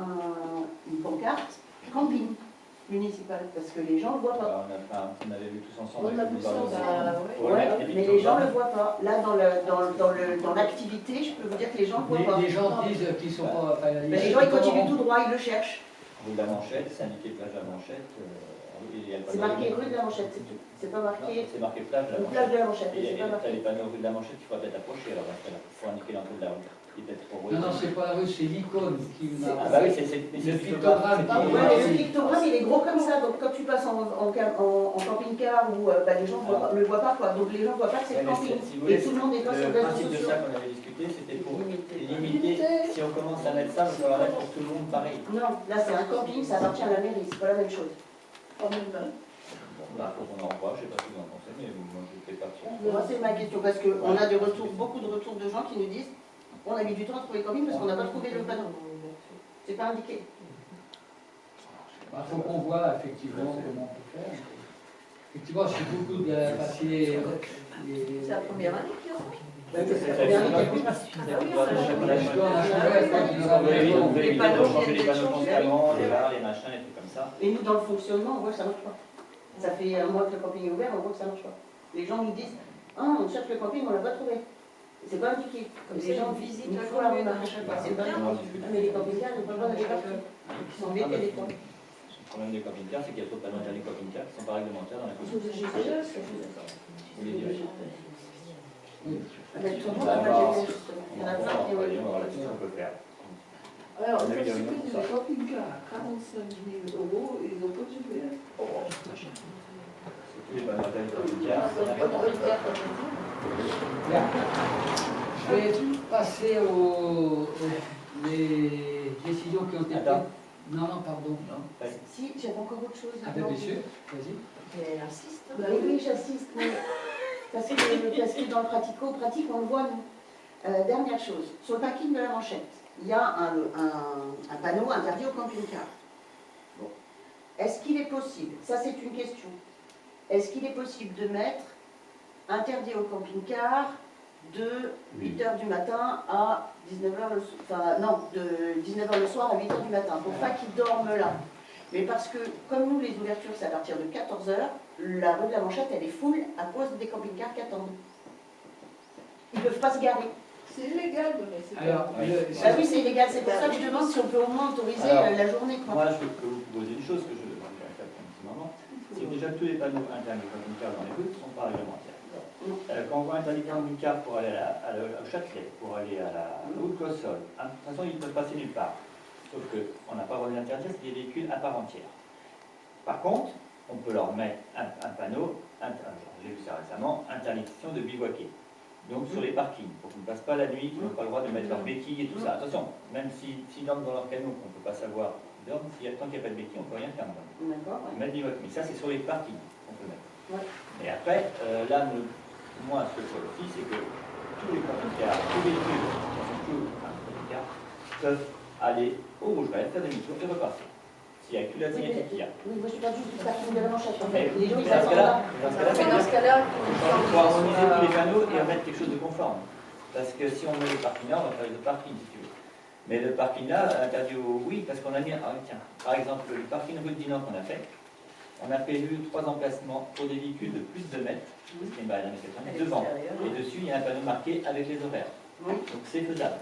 une pancarte camping municipal, parce que les gens ne le voient pas. On avait vu tous ensemble. On a vu ça, Ouais, mais les gens ne le voient pas. Là, dans l'activité, je peux vous dire que les gens ne le voient pas. Les gens disent qu'ils sont pas. Mais les gens, ils continuent tout droit, ils le cherchent. Rue de la Manchette, c'est indiqué plage de la Manchette. C'est marqué rue de la Manchette, c'est tout. C'est pas marqué C'est marqué plage de la une Manchette. plage de la Manchette, mais c'est Et pas t'as marqué. les panneaux rue de la Manchette qu'il faut peut-être approcher alors dans ce cas-là. Il faut indiquer l'entrée de la rue. Non, non, c'est pas la rue, c'est l'icône qui m'a. Ah bah oui, c'est le pictogramme qui Ouais, mais le pictogramme, il est gros comme ça, donc quand tu passes en camping-car, où les gens ne le voient pas, quoi. Donc les gens ne voient pas que c'est le camping. Et tout le monde n'est pas sur le les réseaux principe de sociaux. ça qu'on avait discuté, c'était pour limiter. Si on commence à mettre ça, il va falloir mettre pour tout le monde pareil. Non, là c'est un camping, ça appartient à la mairie, c'est pas la même chose. Quand même, hein. Bon, bah, faut qu'on en revoie, je sais pas ce que vous en pensez, mais moi je n'étais pas sûr. Moi c'est ma question, parce qu'on a des retours, beaucoup de retours de gens qui nous disent on a mis du temps à trouver le camping parce qu'on n'a pas trouvé le panneau. C'est pas indiqué. Il faut qu'on voit effectivement comment on peut faire. Effectivement, c'est beaucoup de passer. C'est la première année qui Les panneaux, changer les panneaux constamment, les barres, les machins, les trucs comme ça. Et nous, dans le fonctionnement, on voit que ça marche pas. Ça fait un mois que le camping est ouvert, on voit que ça marche pas. Les gens nous disent ah, on cherche le camping, on l'a pas trouvé. C'est pas indiqué. Les gens visitent une fois la remarque. C'est pas indiqué. Mais les camping-cars ne peuvent pas aller partout. Ils sont embêtés des fois. Le problème des camping-cars, c'est qu'il y a trop de panneaux interdits camping-cars qui ne sont pas réglementaires dans la Ils Constitution. sont des GPS, Vous les direz. Mais tout le monde n'a pas de GPS, justement. Il y en a plein qui ont On va voir là-dessus ce qu'on peut faire. Alors, on a supprimé les camping-cars à 45 000 €, ils n'ont pas de GPS. Tous les panneaux interdits camping-cars, on n'a pas de Bien. Je vais passer aux les décisions qui ont été. Attends. Non, non, pardon. Non. Si, j'avais encore autre chose. Ah ben, bien sûr, vas-y. Elle insiste. Oui, oui, j'assiste. Mais parce que dans le pratico-pratique, on le voit, nous. Dernière chose, sur le parking de la Manchette, il y a un panneau interdit au camping-car. Bon. Est-ce qu'il est possible, ça c'est une question, est-ce qu'il est possible de mettre interdit au camping-car de 8h du matin à 19h le soir, enfin non, de 19h le soir à 8h du matin, pour pas qu'ils dorment là. Mais parce que, comme nous, les ouvertures, c'est à partir de 14h, la rue de la Manchette, elle est full à cause des camping-cars qui attendent. Ils ne peuvent pas se garer. C'est illégal de mettre ces Alors, panneaux. Ah oui, c'est illégal, c'est pour ça que je demande si on peut au moins autoriser la journée. Quoi. Moi, je peux vous proposer une chose que je vais faire depuis un petit moment. C'est que déjà tous les panneaux interdits camping-car dans les rues ne sont pas réglementaires. Quand on voit interdit camping-car pour aller au Châtelet, pour aller à la route Cossol, de toute façon, ils peuvent passer nulle part. Sauf qu'on n'a pas le droit d'interdire, c'est des véhicules à part entière. Par contre, on peut leur mettre un panneau, j'ai vu ça récemment, interdiction de bivouaquer. Donc sur les parkings, pour qu'ils ne passent pas la nuit, qu'ils n'ont pas le droit de mettre leurs béquilles et tout ça. Attention, même s'ils dorment dans leur canot, qu'on ne peut pas savoir, ils dorment, tant qu'il n'y a pas de béquilles, on ne peut rien faire. D'accord. Mettre bivouac. Mais ça, c'est sur les parkings qu'on peut mettre. Ouais. Et après, là, moi, ce que je vois aussi, c'est que tous les camping-cars, tous les véhicules, peuvent aller au Rougerette, faire des missions et repartir. S'il n'y a que la signature qu'il y a. Oui, moi je parle juste du parking de la Manchette. En Mais fait. Les gens, ils dans ce cas-là, Dans ce cas-là, on peut harmoniser tous les panneaux et remettre quelque chose de conforme. Parce que si on met le parking là, on va faire le parking si tu veux. Mais le parking là, interdit oui, parce qu'on a mis, tiens, par exemple, le parking rue de Dinan qu'on a fait, on a prévu 3 emplacements pour des véhicules de plus de 2 mètres, ce qui est devant. Et dessus, il y a un panneau marqué avec les horaires. Oui. Donc c'est faisable.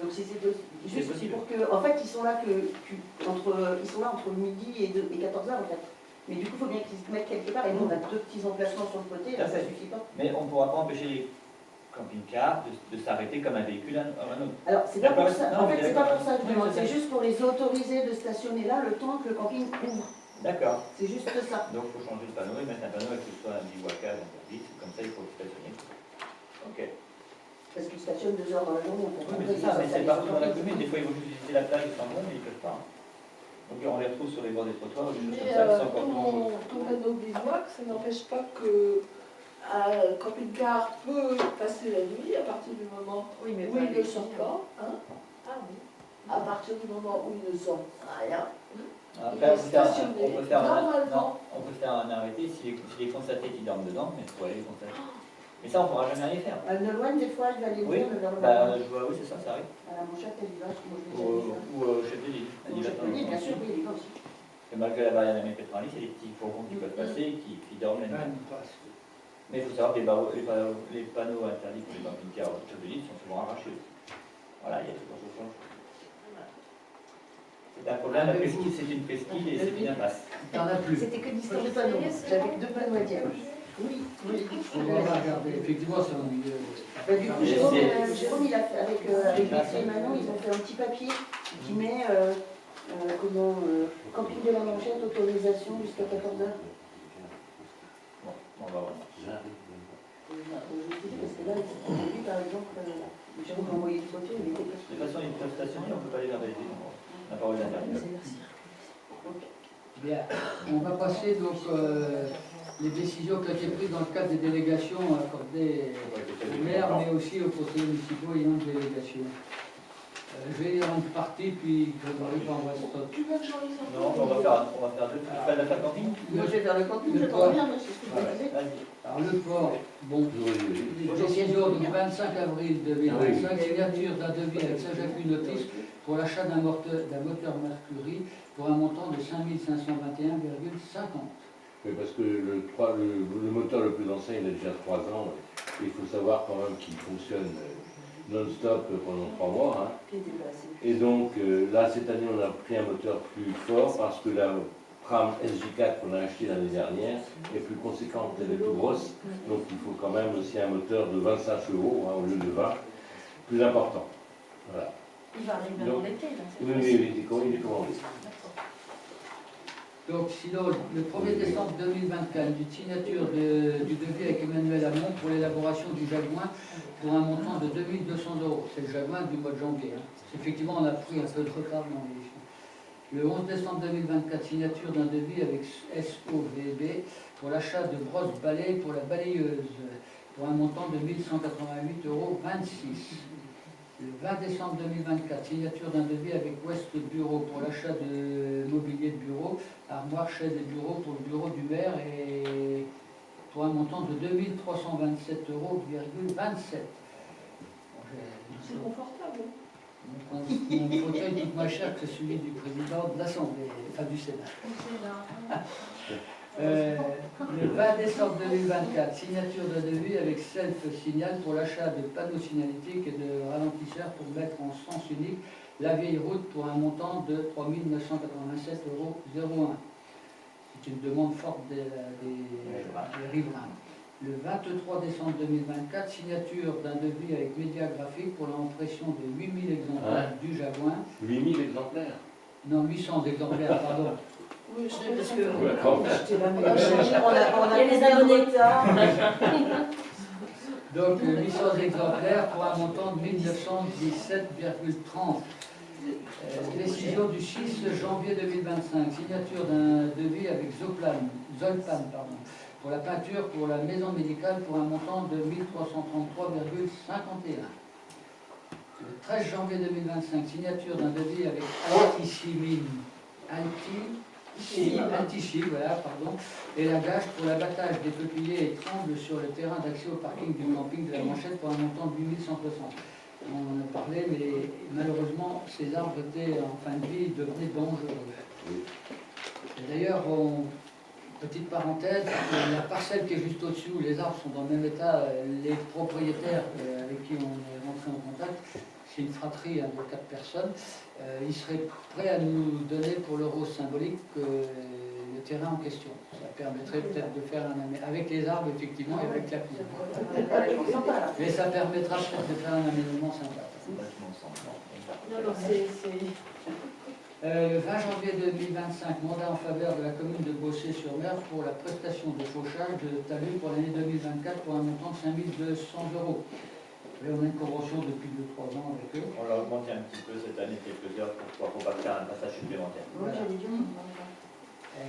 Donc c'est possible. C'est Juste possible. pour que, en fait, ils sont là entre midi et 14h en fait. Mais du coup, il faut bien qu'ils se mettent quelque part. Et nous, on a 2 petits emplacements sur le côté, là, ça suffit pas. Mais on ne pourra pas empêcher les camping-cars de s'arrêter comme un véhicule à un autre. Alors, c'est pas pour ça. Non, En fait, c'est pas pour ça que je Oui, demande. je sais. C'est juste pour les autoriser de stationner là le temps que le camping ouvre. D'accord. C'est juste ça. Donc il faut changer le panneau et mettre un panneau avec que ce soit un bivouacage interdit, comme ça il faut le stationner. Ok. Parce qu'ils stationnent 2 heures dans la journée. Oui, mais c'est ça, mais c'est partout dans la commune. Des fois ils vont juste visiter la plage, ils s'en vont, mais ils ne peuvent pas. Donc on les retrouve sur les bords des trottoirs, des choses mais comme ça, qui sont encore plus dangereuses. ton panneau bivouac, ça n'empêche pas que un camping-car peut passer la nuit à partir du moment Oui, mais où il ne sort pas. Hein, Ah oui. à partir du moment où il ne sort rien. Après, on peut faire Normalement. un arrêté s'il est constaté qu'ils dorment dedans, mais il faut aller les constater. Mais ça, on ne pourra jamais rien faire. Elle ne loin, des fois, elle va les Oui, dire vers bah, je vois, oui, c'est ça, ça arrive. à la Manchette, elle y va. Moi, je l'ai déjà vu. Ou au chef de l'île. Au chef de l'île, bien sûr, oui, il y va aussi. Et malgré la barrière de la 90, il y a des petits fourgons qui peuvent passer et qui dorment la nuit. Mais il faut savoir que les panneaux interdits pour les camping-cars au chef de l'île sont souvent arrachés. Voilà, il y a tout ce genre. C'est un problème, la presqu'île, c'est une presqu'île et c'est bien basse. Il n'y en a plus. C'était que d'histoire de panneaux. J'avais que 2 panneaux à dire. Oui, oui. On va regarder. Effectivement, c'est ennuyeux. Bah, du coup, Jérôme, il a fait, avec Lucie et Manon, ils ont fait un petit papier qui met camping de la Manchette, autorisation jusqu'à 14h. Bon, on va voir. Parce que là, lui, par exemple, Jérôme m'a envoyé une photo, il était De toute façon, ils peuvent stationner, on ne peut pas les verbaliser. On n'a pas envie d'interdire. Bien. On va passer donc les décisions qui ont été prises dans le cadre des délégations accordées au maire, mais aussi aux conseillers municipaux ayant une délégation. Je vais lire une partie, puis Grégory va en rester. Tu veux que j'en lise un peu? Non, on va faire deux. Tu fais la fin camping? Moi, je vais faire le camping, je t'en reviens, moi, c'est ce que je disais. Vas-y. Alors le port, bon, décision du 25 avril 2025, signature d'un devis avec Saint-Jacques Notice pour l'achat d'un moteur Mercury pour un montant de 5 521,50. Oui, parce que le moteur le plus ancien, il a déjà 3 ans. Il faut savoir quand même qu'il fonctionne non-stop pendant 3 mois. Hein. Et donc là, cette année, on a pris un moteur plus fort parce que la tram SJ4 qu'on a acheté l'année dernière est plus conséquente, elle est plus grosse. Donc il faut quand même aussi un moteur de 25 chevaux au lieu de 20, plus important. Voilà. Il va arriver avant l'été, là. Oui, il est commandé. Donc sinon, le 1er décembre 2024, une signature du devis avec Emmanuel Hamon pour l'élaboration du Jaguin pour un montant de 2 200 €. C'est le Jaguin du mois de janvier. Hein. Effectivement, on a pris un peu de retard dans les... Le 11 décembre 2024, signature d'un devis avec SOVB pour l'achat de brosses balais pour la balayeuse pour un montant de 1 188,26 €. Le 20 décembre 2024, signature d'un devis avec West Bureau pour l'achat de mobilier de bureau, armoire, chaise et bureau pour le bureau du maire et pour un montant de 2 327,27 €. C'est confortable. Mon fauteuil coûte moins cher que celui du président de l'Assemblée, enfin du Sénat. Le 20 décembre 2024, signature de devis avec Self-Signal pour l'achat de panneaux signalétiques et de ralentisseurs pour mettre en sens unique la vieille route pour un montant de 3 987,01 €. C'est une demande forte des riverains. Le 23 décembre 2024, signature d'un devis avec Média Graphique pour l'impression de 8000 exemplaires du Jaguin. 8000 exemplaires. Non, 800 exemplaires, pardon. Oui, je sais parce que D'accord. On a les abonnés. Donc 800 exemplaires pour un montant de 1917,30. Décision du 6 janvier 2025, signature d'un devis avec Zolpan, pour la peinture pour la maison médicale pour un montant de 1333,51. Le 13 janvier 2025, signature d'un devis avec Altichim, voilà, pardon, et la gage pour l'abattage des peupliers et trembles sur le terrain d'accès au parking du camping de la Manchette pour un montant de 8160. On en a parlé, mais malheureusement, ces arbres étaient en fin de vie, devenaient dangereux. Et d'ailleurs, petite parenthèse, la parcelle qui est juste au-dessus, où les arbres sont dans le même état, les propriétaires avec qui on est rentré en contact, c'est une fratrie de 4 personnes, ils seraient prêts à nous donner pour l'euro symbolique le terrain en question. Ça permettrait peut-être de faire un aménagement, avec les arbres effectivement et avec la cour. Mais ça permettra peut-être de faire un aménagement sympa. Le 20 janvier 2025, mandat en faveur de la commune de Bossé-sur-Mer pour la prestation de fauchage de talus pour l'année 2024 pour un montant de 5200 €. Et on a une convention depuis 2-3 ans avec eux. On l'a augmenté un petit peu cette année, quelques heures, pour pouvoir pas faire un passage supplémentaire. Voilà.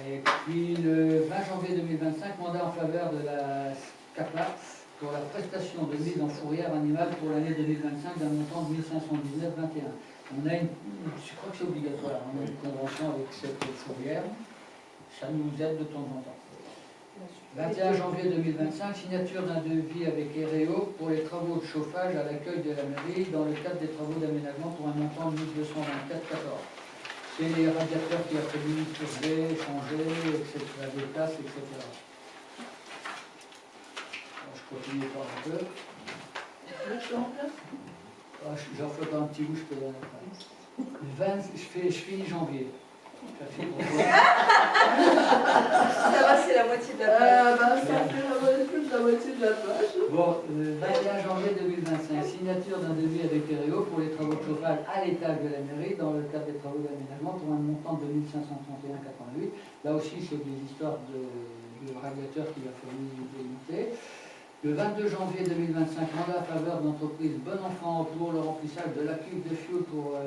Et puis le 20 janvier 2025, mandat en faveur de la CAPA pour la prestation de mise en fourrière animale pour l'année 2025 d'un montant de 1519,21. On a je crois que c'est obligatoire, on a une convention avec cette fourrière, ça nous aide de temps en temps. 21 janvier 2025, signature d'un devis avec Ereo pour les travaux de chauffage à l'accueil de la mairie dans le cadre des travaux d'aménagement pour un montant de 1224,14. C'est les radiateurs qui a fallu tourner, changer, etc., des places, etc. Alors, je continue par un peu. J'en fais pas un petit bout, je peux donner après. Je finis janvier. Ça va, c'est la moitié de la page. Ça fait plus de la moitié de la page. Bon, le 21 janvier 2025, signature d'un devis avec Ereo pour les travaux de chauffage à l'étage de la mairie dans le cadre des travaux d'aménagement pour un montant de 1531,88. Là aussi, c'est des histoires de radiateurs qu'il a fallu délimiter. Le 22 janvier 2025, mandat à faveur de l'entreprise Bon Enfant pour le remplissage de la cuve de fioul pour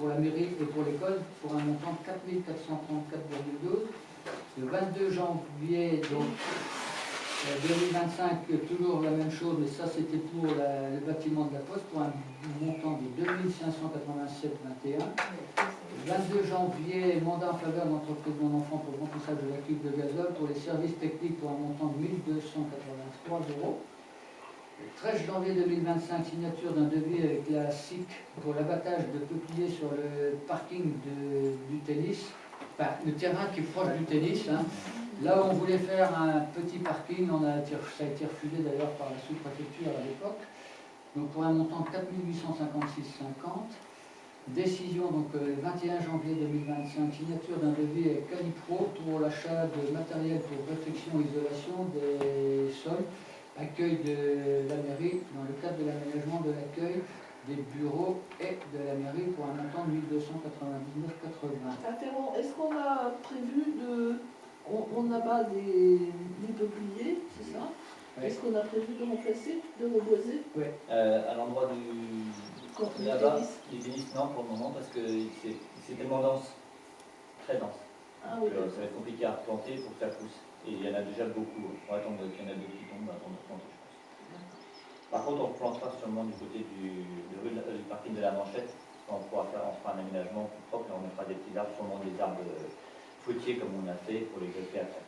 la mairie et pour l'école pour un montant de 4434,12. Le 22 janvier donc, 2025, toujours la même chose, mais ça c'était pour le bâtiment de la Poste pour un montant de 2587,21. Le 22 janvier, mandat en faveur de l'entreprise Bon Enfant pour le remplissage de la cuve de gazole pour les services techniques pour un montant de 1283 €. Le 13 janvier 2025, signature d'un devis avec la SIC pour l'abattage de peupliers sur le parking du tennis, enfin, le terrain qui est proche du tennis. Hein. Là où on voulait faire un petit parking, ça a été refusé d'ailleurs par la sous-préfecture à l'époque, donc pour un montant de 4856,50. Décision donc le 21 janvier 2025, signature d'un devis avec Calipro pour l'achat de matériel pour réfection et isolation des sols, accueil de la mairie dans le cadre de l'aménagement de l'accueil des bureaux et de la mairie pour un montant de 1299,80. Interrompt, est-ce qu'on a prévu de... On abat des peupliers, c'est ça? Ouais. Est-ce qu'on a prévu de remplacer, de reboiser? Oui. À l'endroit là-bas, les tennis, non pour le moment, parce que c'est tellement dense, très dense. Ah, oui, ça va être compliqué à replanter pour que ça pousse. Et il y en a déjà beaucoup. On va attendre qu'il y en a deux qui tombent avant de planter, je pense. Par contre, on replantera sûrement du côté du parking de la Manchette. On fera un aménagement plus propre et on mettra des petits arbres, sûrement des arbres fruitiers comme on a fait pour les greffer après.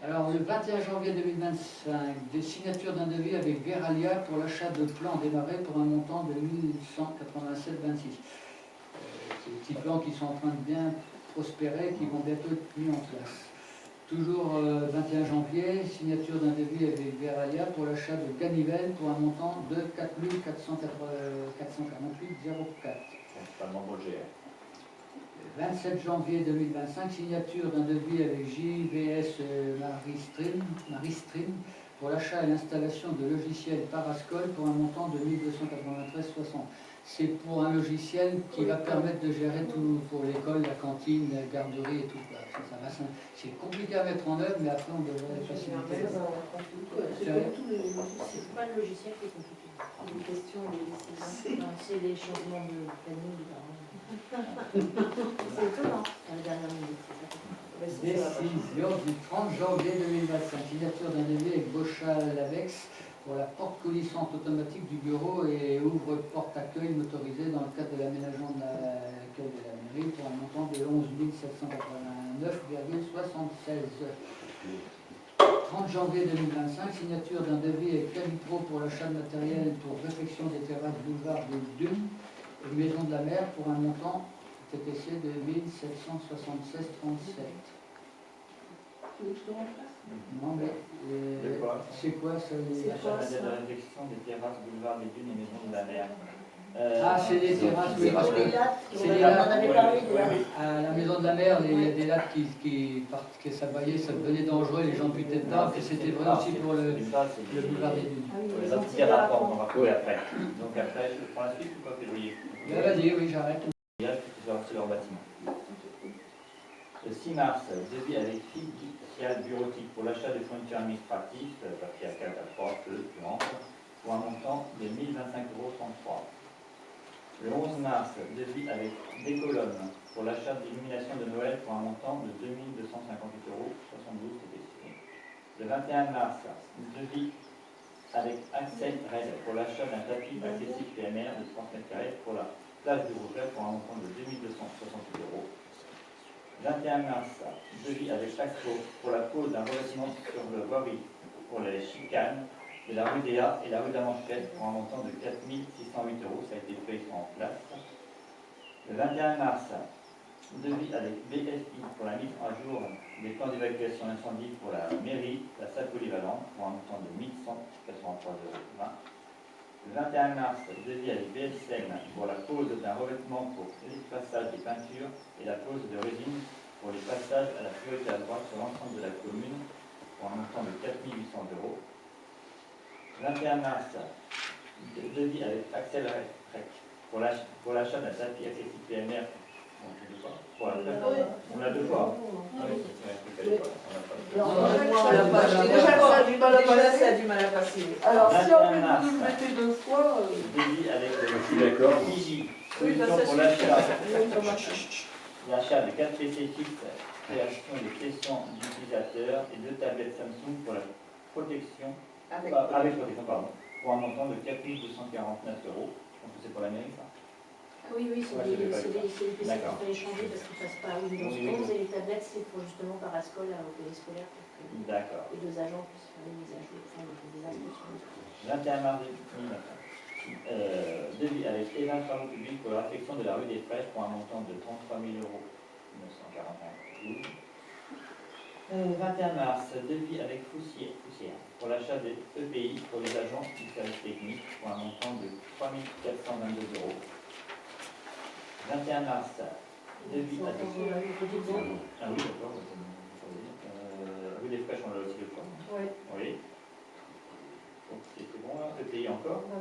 Alors, le 21 janvier 2025, des signatures d'un devis avec Veralia pour l'achat de plants démarrés pour un montant de 1187,26. Ces petits plants qui sont en train de bien prospérer, qui vont bientôt être mis en place. Toujours 21 janvier, signature d'un devis avec Veralia pour l'achat de ganivelles pour un montant de 4448,04. Principalement pour le GR. 27 janvier 2025, signature d'un devis avec JVS Maristream pour l'achat et l'installation de logiciels Parascol pour un montant de 1293,60. C'est pour un logiciel qui va permettre de gérer tout pour l'école, la cantine, la garderie et tout. C'est compliqué à mettre en œuvre, mais après on devrait faciliter. C'est comme tous les logiciels. C'est pas le logiciel qui est compliqué. Une question, C'est les changements de planning. c'est étonnant. À la dernière minute. Décision du 30 janvier 2025. Signature d'un devis avec Bocha-Lavex pour la porte coulissante automatique du bureau et ouvre-porte-accueil motorisé dans le cadre de l'aménagement de l'accueil de la mairie pour un montant de 11 789,76. 30 janvier 2025, signature d'un devis avec Calipro pour l'achat de matériel pour réfection des terrasses boulevard de Dune et Maison de la Mer pour un montant TTC de 1776,37. Non mais c'est quoi ça L'achat de la réfection des terrasses boulevard des Dunes et Maison de la Mer. Ah, c'est les terrasses, oui, parce que c'est les On lattes. en avait parlé de la... À la Maison de la Mer, il y a des lattes qui ça devenait dangereux, les gens butaient dedans, et c'était vrai aussi pour le boulevard des Dunes. Les autres petits rapports, on va retrouver après. Donc après, je prends la suite ou pas, février? Vas-y, oui, j'arrête. C'est leur bâtiment. Le 6 mars, devis avec fiducial bureautique pour l'achat de fournitures administratives, papier A4, A3, puante, pour un montant de 1025,33 €. Le 11 mars, devis avec des colonnes pour l'achat d'illumination de Noël pour un montant de 2258,72 €. Le 21 mars, devis avec Accès Red pour l'achat d'un tapis accessible PMR de 30 m² pour la place du Rougeret pour un montant de 2268 €. 21 mars, devis avec Axo pour la pose d'un revêtement sur le voirie pour les chicanes de la rue Déa et la rue de la Manchette pour un montant de 4 608 €. Ça a été fait, ils sont en place. Le 21 mars, devis avec BFI pour la mise à jour des plans d'évacuation incendie pour la mairie, la salle polyvalente pour un montant de 1183,20 €. Le 21 mars, devis avec BSM pour la pose d'un revêtement pour l'effaçage des peintures et la pose de résine pour les passages à la priorité à droite sur l'ensemble de la commune pour un montant de 4 800 €. 21 mars, devis avec Axel Rec pour l'achat d'un tapis accessible PMR. On l'a deux fois. Déjà, ça a du mal à passer. Alors, si 21 on peut mars. nous le mettre deux fois... Devis avec Je suis d'accord. Fiji. Oui, bah, Solution ça pour suffit. l'achat de 4 PC fixes, création de sessions d'utilisateurs et 2 tablettes Samsung pour la protection, avec protection, pardon, pour un montant de 4 249 €. Je pense que c'est pour la mairie, ça. Oui, c'est Ouais, les c'est PC qu'il D'accord. fallait changer parce qu'ils ne passent pas à Windows 11 et les tablettes c'est pour justement Parascol au téléscolaire pour que D'accord. les deux agents puissent faire les mises à jour, enfin les instructions. 21 mars 2009. Devis avec Evin Travaux Publics pour la réfection de la rue des Fraises pour un montant de 33 941 €. 21 mars, devis avec Foussière pour l'achat des EPI pour les agents du service technique pour un montant de 3 422 €. 21 mars, devis avec... Ah oui, d'accord. Rue des Fraises, on l'a aussi deux fois. Oui. C'est bon, là, EPI encore. Ah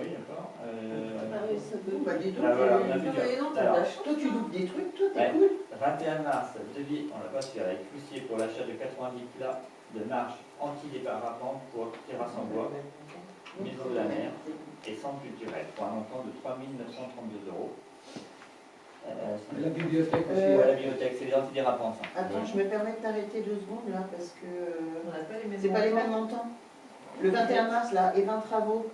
oui, d'accord. Toi, tu loupes des trucs, toi, t'es Ouais. cool. 21 mars, devis, on l'a pas su, avec Foussier pour l'achat de 90 plats de marche anti-déparapente pour terrasse en bois, Maison de la Mer et centre culturel pour un montant de 3 932 €. La bibliothèque aussi. Ouais, la bibliothèque, c'est les antidérapantes. Ça. Attends, je me permets de t'arrêter 2 secondes là, parce que On n'a pas les mêmes c'est pas les montants. mêmes montants. Le 21 mars, là, et 20 travaux.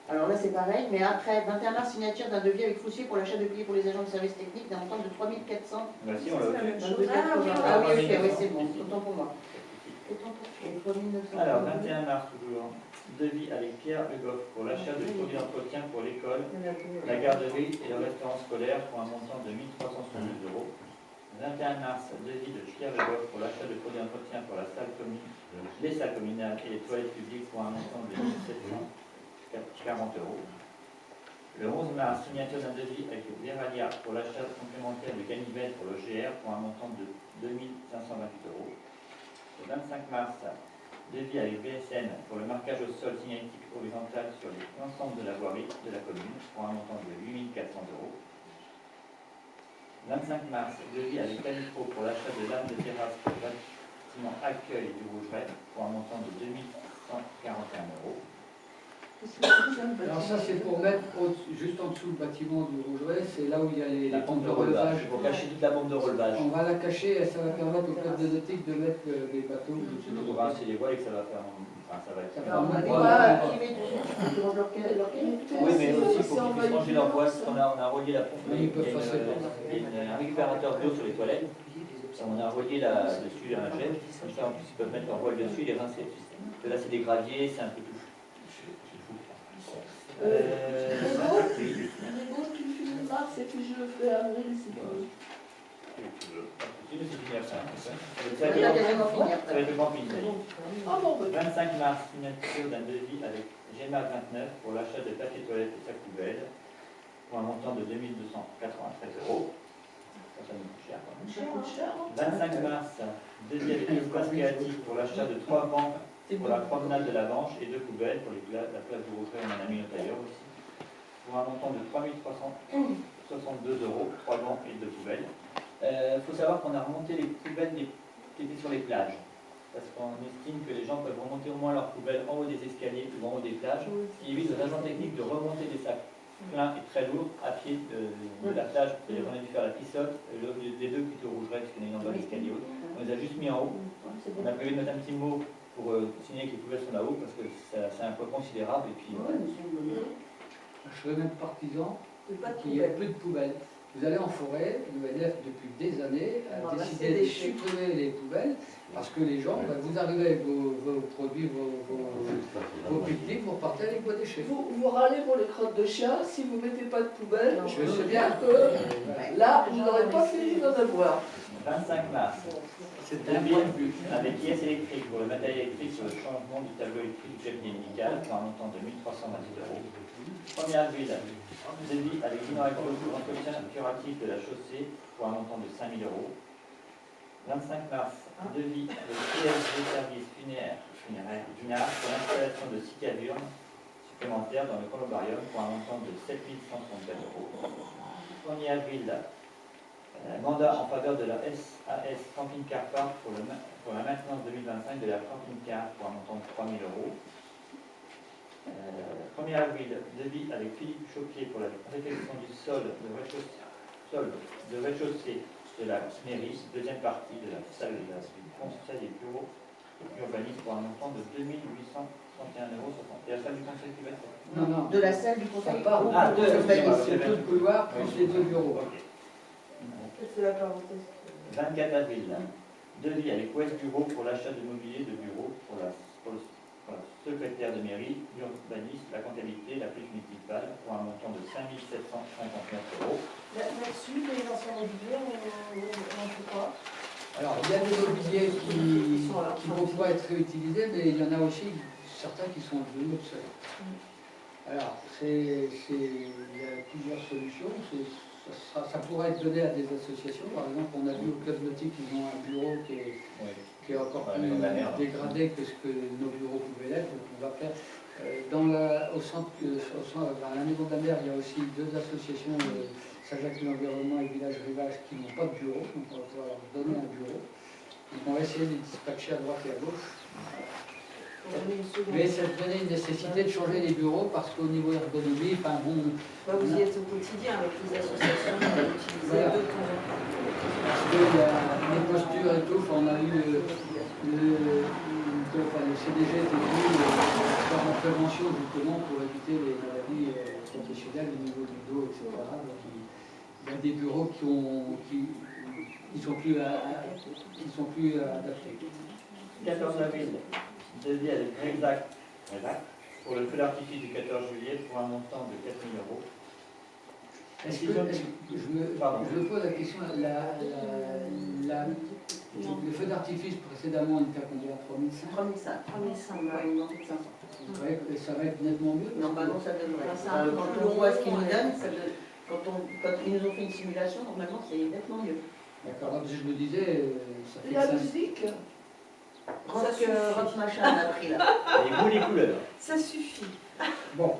Alors là, c'est pareil, mais après, 21 mars, signature d'un devis avec Foussier pour l'achat de billets pour les agents de service technique d'un montant de 3 400. Bah si, on l'a vu. Ah oui, ok, oui, c'est bon, autant pour moi. Et 3 900. Alors, 21 mars toujours, devis avec Pierre Le Goff pour l'achat de produits d'entretien pour l'école, la garderie et le restaurant scolaire pour un montant de 1372 €. 21 mars, devis de Pierre Le Goff pour l'achat de produits d'entretien pour la salle commune, les salles communales et les toilettes publiques pour un montant de 1740 €. Le 11 mars, signature d'un devis avec Veralia pour l'achat complémentaire de ganivelles pour le GR pour un montant de 2528 €. Le 25 mars, Devis avec BSN pour le marquage au sol signalétique horizontal sur l'ensemble de la voirie de la commune pour un montant de 8 400 €. 25 mars, devis avec Canipro pour l'achat de lames de terrasse pour le bâtiment accueil du Rougeret pour un montant de 2 141 €. Alors ça c'est pour mettre juste en dessous le bâtiment du Rougeret, c'est là où il y a les pompes de relevage. Pour cacher toute la bombe de relevage. On va la cacher et ça va permettre au club de nautique de mettre les bateaux. On va rincer les voiles et que ça va faire. Enfin, ça va être. Ça Alors, va on va moins qui met dessus, ils doivent leur Oui, mais aussi il faut qu'ils puissent ranger leur voile, parce qu'on a relié la pompe. Oui, ils peuvent passer. Il y a un récupérateur d'eau sur les toilettes. On a relié dessus un jet. Comme ça, en plus, ils peuvent mettre leur voile dessus et les rincer. Parce que là, c'est des graviers, c'est un peu tout. Grégo, tu finis mars et puis je fais avril si tu veux. Ça va être quasiment fini. Ah bon, bah, 25 mars, signature d'un devis avec GEMA 29 pour l'achat de papier toilette et sacs poubelles pour un montant de 2 293 €. Ça nous coûte cher quand même. ça coûte cher. 25 mars, devis avec espace créatif pour l'achat de 3 bancs pour la promenade de la Manche et 2 poubelles pour la place du Rougeret, on en a mis un tailleur aussi. Pour un montant de 3 362 €, 3 bancs et 2 poubelles. Il faut savoir qu'on a remonté les poubelles qui étaient sur les plages. Parce qu'on estime que les gens peuvent remonter au moins leurs poubelles en haut des escaliers ou en haut des plages, ce qui évite aux agents techniques de remonter des sacs pleins et très lourds à pied de la plage. C'est-à-dire qu'on a dû faire la pissotte, les deux qui étaient au Rougeret, parce qu'on a une endroit d'escalier haut. On les a juste mis en haut. On a prévu de mettre un petit mot pour signaler que les poubelles sont là-haut, parce que c'est un poids considérable. Et puis, Je serais même partisan Pas de qu'il n'y ait poubelle. plus de poubelles. Vous allez en forêt, l'UNF depuis des années a On va décidé ramasser de des déchets. supprimer les poubelles parce que les gens, vous arrivez avec vos produits, vos pique-niques, vous repartez avec vos déchets. Vous râlez pour les crottes de chien, si vous ne mettez pas de poubelle, Je sais bien. là, vous n'aurez pas fini d'en avoir. 25 mars, C'est un point de vue. avec IS électrique pour le matériel électrique sur le changement du tableau électrique du cabinet médical pour un montant de 1 328 €. 1er avril, devis avec Inoracto pour l'entretien curatif de la chaussée pour un montant de 5 000 €. 25 mars, devis avec PSG Service funéraire Dinard pour l'installation de 6 cavurnes supplémentaires dans le columbarium pour un montant de 7 134 €. 1er avril, mandat en faveur de la SAS Camping Car Park pour la maintenance 2025 de la Camping Car pour un montant de 3 000 €. 1er avril, devis avec Philippe Choquet pour la réfection du sol de rez-de-chaussée de la mairie, deuxième partie de la salle du conseil et bureau urbanisme pour un montant de 2 861 €60. Et la salle du conseil qui va être Non, non. De la salle du Ça conseil. part c'est tout le couloir plus les 2 bureaux. C'est la parenthèse. 24 avril, devis avec Ouest Bureau pour l'achat de mobilier de bureau pour la secrétaire de mairie, l'urbanisme, la comptabilité, la police municipale pour un montant de 5 759 €. Là-dessus, les anciens mobiliers, on ne peut pas. Alors, il y a des mobiliers qui vont pouvoir être réutilisés, mais il y en a aussi certains qui sont devenus obsolètes. Alors, il y a plusieurs solutions. Ça pourrait être donné à des associations. Par exemple, on a vu au Club Nautique, ils ont un bureau qui est encore plus dégradé que ce que nos bureaux pouvaient l'être. Donc, on va faire. Au centre, à la Maison de la Mer, il y a aussi 2 associations, Saint-Jacques de l'Environnement et Village Rivage, qui n'ont pas de bureau. Donc, on va pouvoir leur donner un bureau. Donc, on va essayer de les dispatcher à droite et à gauche. Mais ça devenait une nécessité de changer les bureaux parce qu'au niveau ergonomie, Vous y êtes au quotidien avec les associations, vous allez utiliser Voilà. de temps en temps. parce que les postures et tout, on a eu le CDG était venu faire en prévention justement pour éviter les maladies professionnelles au niveau du dos, etc. Donc, il y a des bureaux qui sont plus adaptés. 14 avril, devis avec Exact pour le feu d'artifice du 14 juillet pour un montant de 4 000 €. Je me pose la question, le feu d'artifice précédemment était à combien? 3500? 3500, Vous croyez que ça va être nettement mieux? Normalement, ça devrait. Ça, Quand on voit ce qu'ils nous donnent, quand ils nous ont fait une simulation, normalement, c'est nettement mieux. D'accord, je me disais, ça fait La 5. musique, Rock machin, on a pris là. Les goûts, les couleurs. Ça suffit. Bon,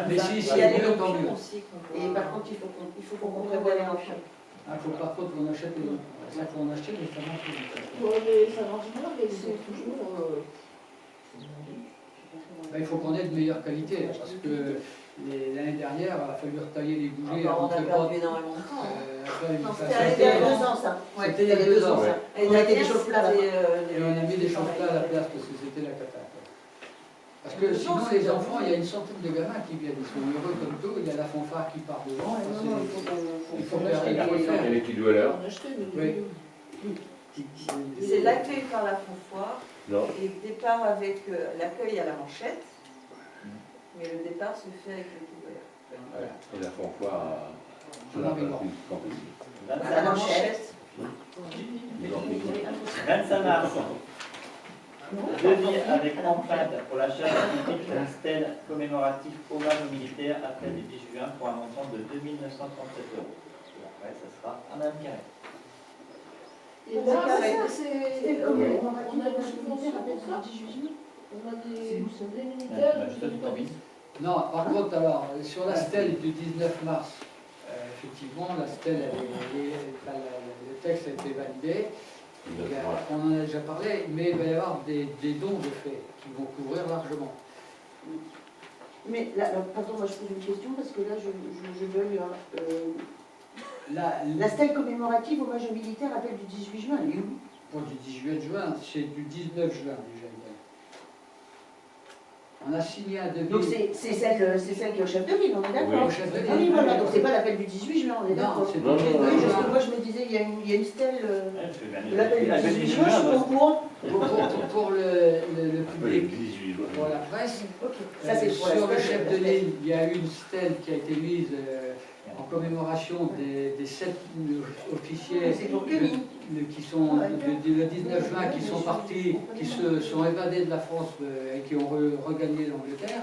mais si Il y c'est a les mieux, tant options mieux. aussi qu'on Et doit- par contre, il faut qu'on prévoie prévoie les les options. options. Il faut par contre qu'on achète les ça faut en acheter, mais ça marche pas. Ouais, mais ça marche bien, mais c'est toujours. Ben, il faut qu'on ait de meilleure qualité, parce que l'année dernière, il a fallu retailler les bougies. On a rentrer perdu pas. énormément de temps. Non, Ça, c'était il y a 2 ans ça. Ouais, C'était c'était il y a 2 ans ouais. ça. Et On a été des chauffe-plats là. Et on a mis des chauffe-plats à la place parce que c'était la cata. Parce que sinon, les enfants, il y a une centaine de gamins qui viennent, ils sont heureux comme tout, il y a la fanfare qui part devant. Ouais, enfin, non, c'est- il faut faut qu'on faire achète il faut le faire. Et les petits doueurs. On achetait, mais Oui. C'est l'accueil par la fanfare Non. et le départ avec l'accueil à la manchette. Mais le départ se fait avec le couvert. Voilà. Et la fanfare sur la place du camping. À la manchette. 25 mars. Devis avec empreinte pour l'achat d'un stèle commémoratif hommage aux militaires après le 10 juin pour un montant de 2 937 €. Et après, ça sera un même carré. Et là, c'est comme on a une subvention pour ça. On a des militaires. Juste du camping. Non, par contre, alors, sur la stèle du 19 mars, effectivement, la stèle, le texte a été validé. On en a déjà parlé, mais il va y avoir des dons de fait qui vont couvrir largement. Mais là, pardon, moi je pose une question parce que là je veux la stèle commémorative hommage aux militaires appelle du 18 juin, elle est où? Pour du 18 juin, c'est du 19 juin déjà. On a signé un devis. Donc c'est celle qui est au chef de ville, on est d'accord? Oui, au chef de ville. Oui, voilà, donc c'est pas l'appel du 18 juin, on est Non, d'accord? c'est Non, du non, 19 Oui, parce juin. que moi je me disais, il y a une stèle de l'appel du La 18 juin, je suis pas au courant. Pour le Le public, 18 juin. pour la presse, Ok, ça c'est pour la sur le stèle. chef de l'île, il y a une stèle qui a été mise en commémoration des 7 officiers C'est pour Cuny. qui sont le 19 juin, qui sont partis, qui se sont évadés de la France et qui ont regagné l'Angleterre.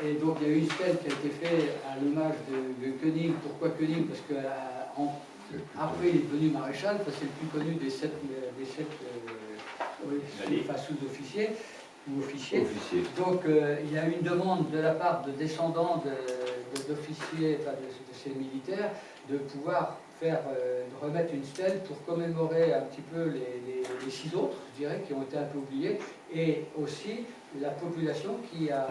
Et donc il y a eu une stèle qui a été faite à l'hommage de Koenig. Pourquoi Koenig? Parce qu'après il est devenu maréchal, parce que c'est le plus connu des 7 sous-officiers ou officiers. Officier. Donc il y a une demande de la part de descendants d'officiers, enfin de ces militaires, de pouvoir de remettre une stèle pour commémorer un petit peu les 6 autres, je dirais, qui ont été un peu oubliés, et aussi la population il y a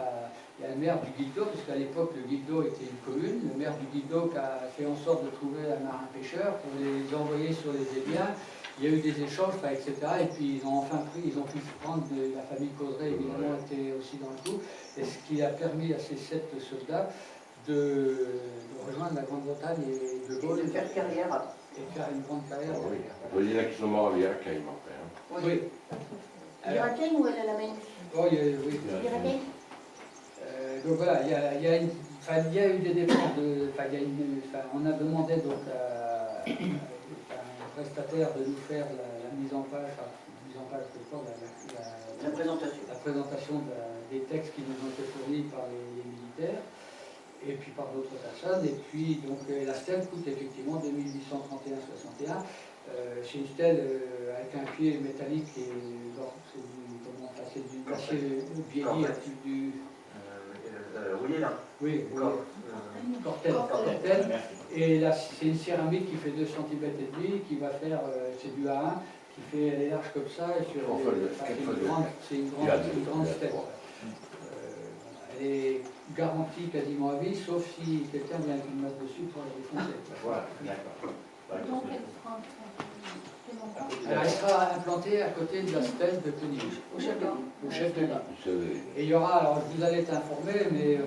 le maire du Guildo, parce qu'à l'époque le Guildo était une commune, le maire du Guildo qui a fait en sorte de trouver un marin pêcheur pour les envoyer sur les Ébiens. Il y a eu des échanges, etc. Et puis ils ont enfin ils ont pu prendre la famille Caudray, évidemment, était aussi dans le coup, et ce qui a permis à ces 7 soldats de rejoindre la Grande-Bretagne et de Gaulle De faire carrière. et faire une grande carrière. Ah oui. Il y en a qui sont morts à Viracaille, mon frère. Oui. Alors, Irakienne ou elle à la main? oh, oui. Irakienne? Donc voilà, il y a eu des dépenses on a demandé donc à un prestataire de nous faire la mise en page, La présentation. la présentation des textes qui nous ont été fournis par les militaires et puis par d'autres personnes. Et puis donc la stèle coûte effectivement 2831,61. C'est une stèle avec un pied métallique et c'est du acier vieilli, du Oui, là. oui, Cortel. Merci. Et là, c'est une céramique qui fait 2 cm et demi, qui va faire, c'est du A1, qui fait, elle est large comme ça, et sur c'est une grande stèle. Elle est garantie quasiment à vie, sauf si quelqu'un vient avec une masse dessus pour la défoncer. Voilà, d'accord. Donc, elle sera Alors, elle sera implantée à côté de la stèle de Koenig, Au chef de ville. au chef de l'île. Vous savez. Et il y aura, alors vous allez être informés, mais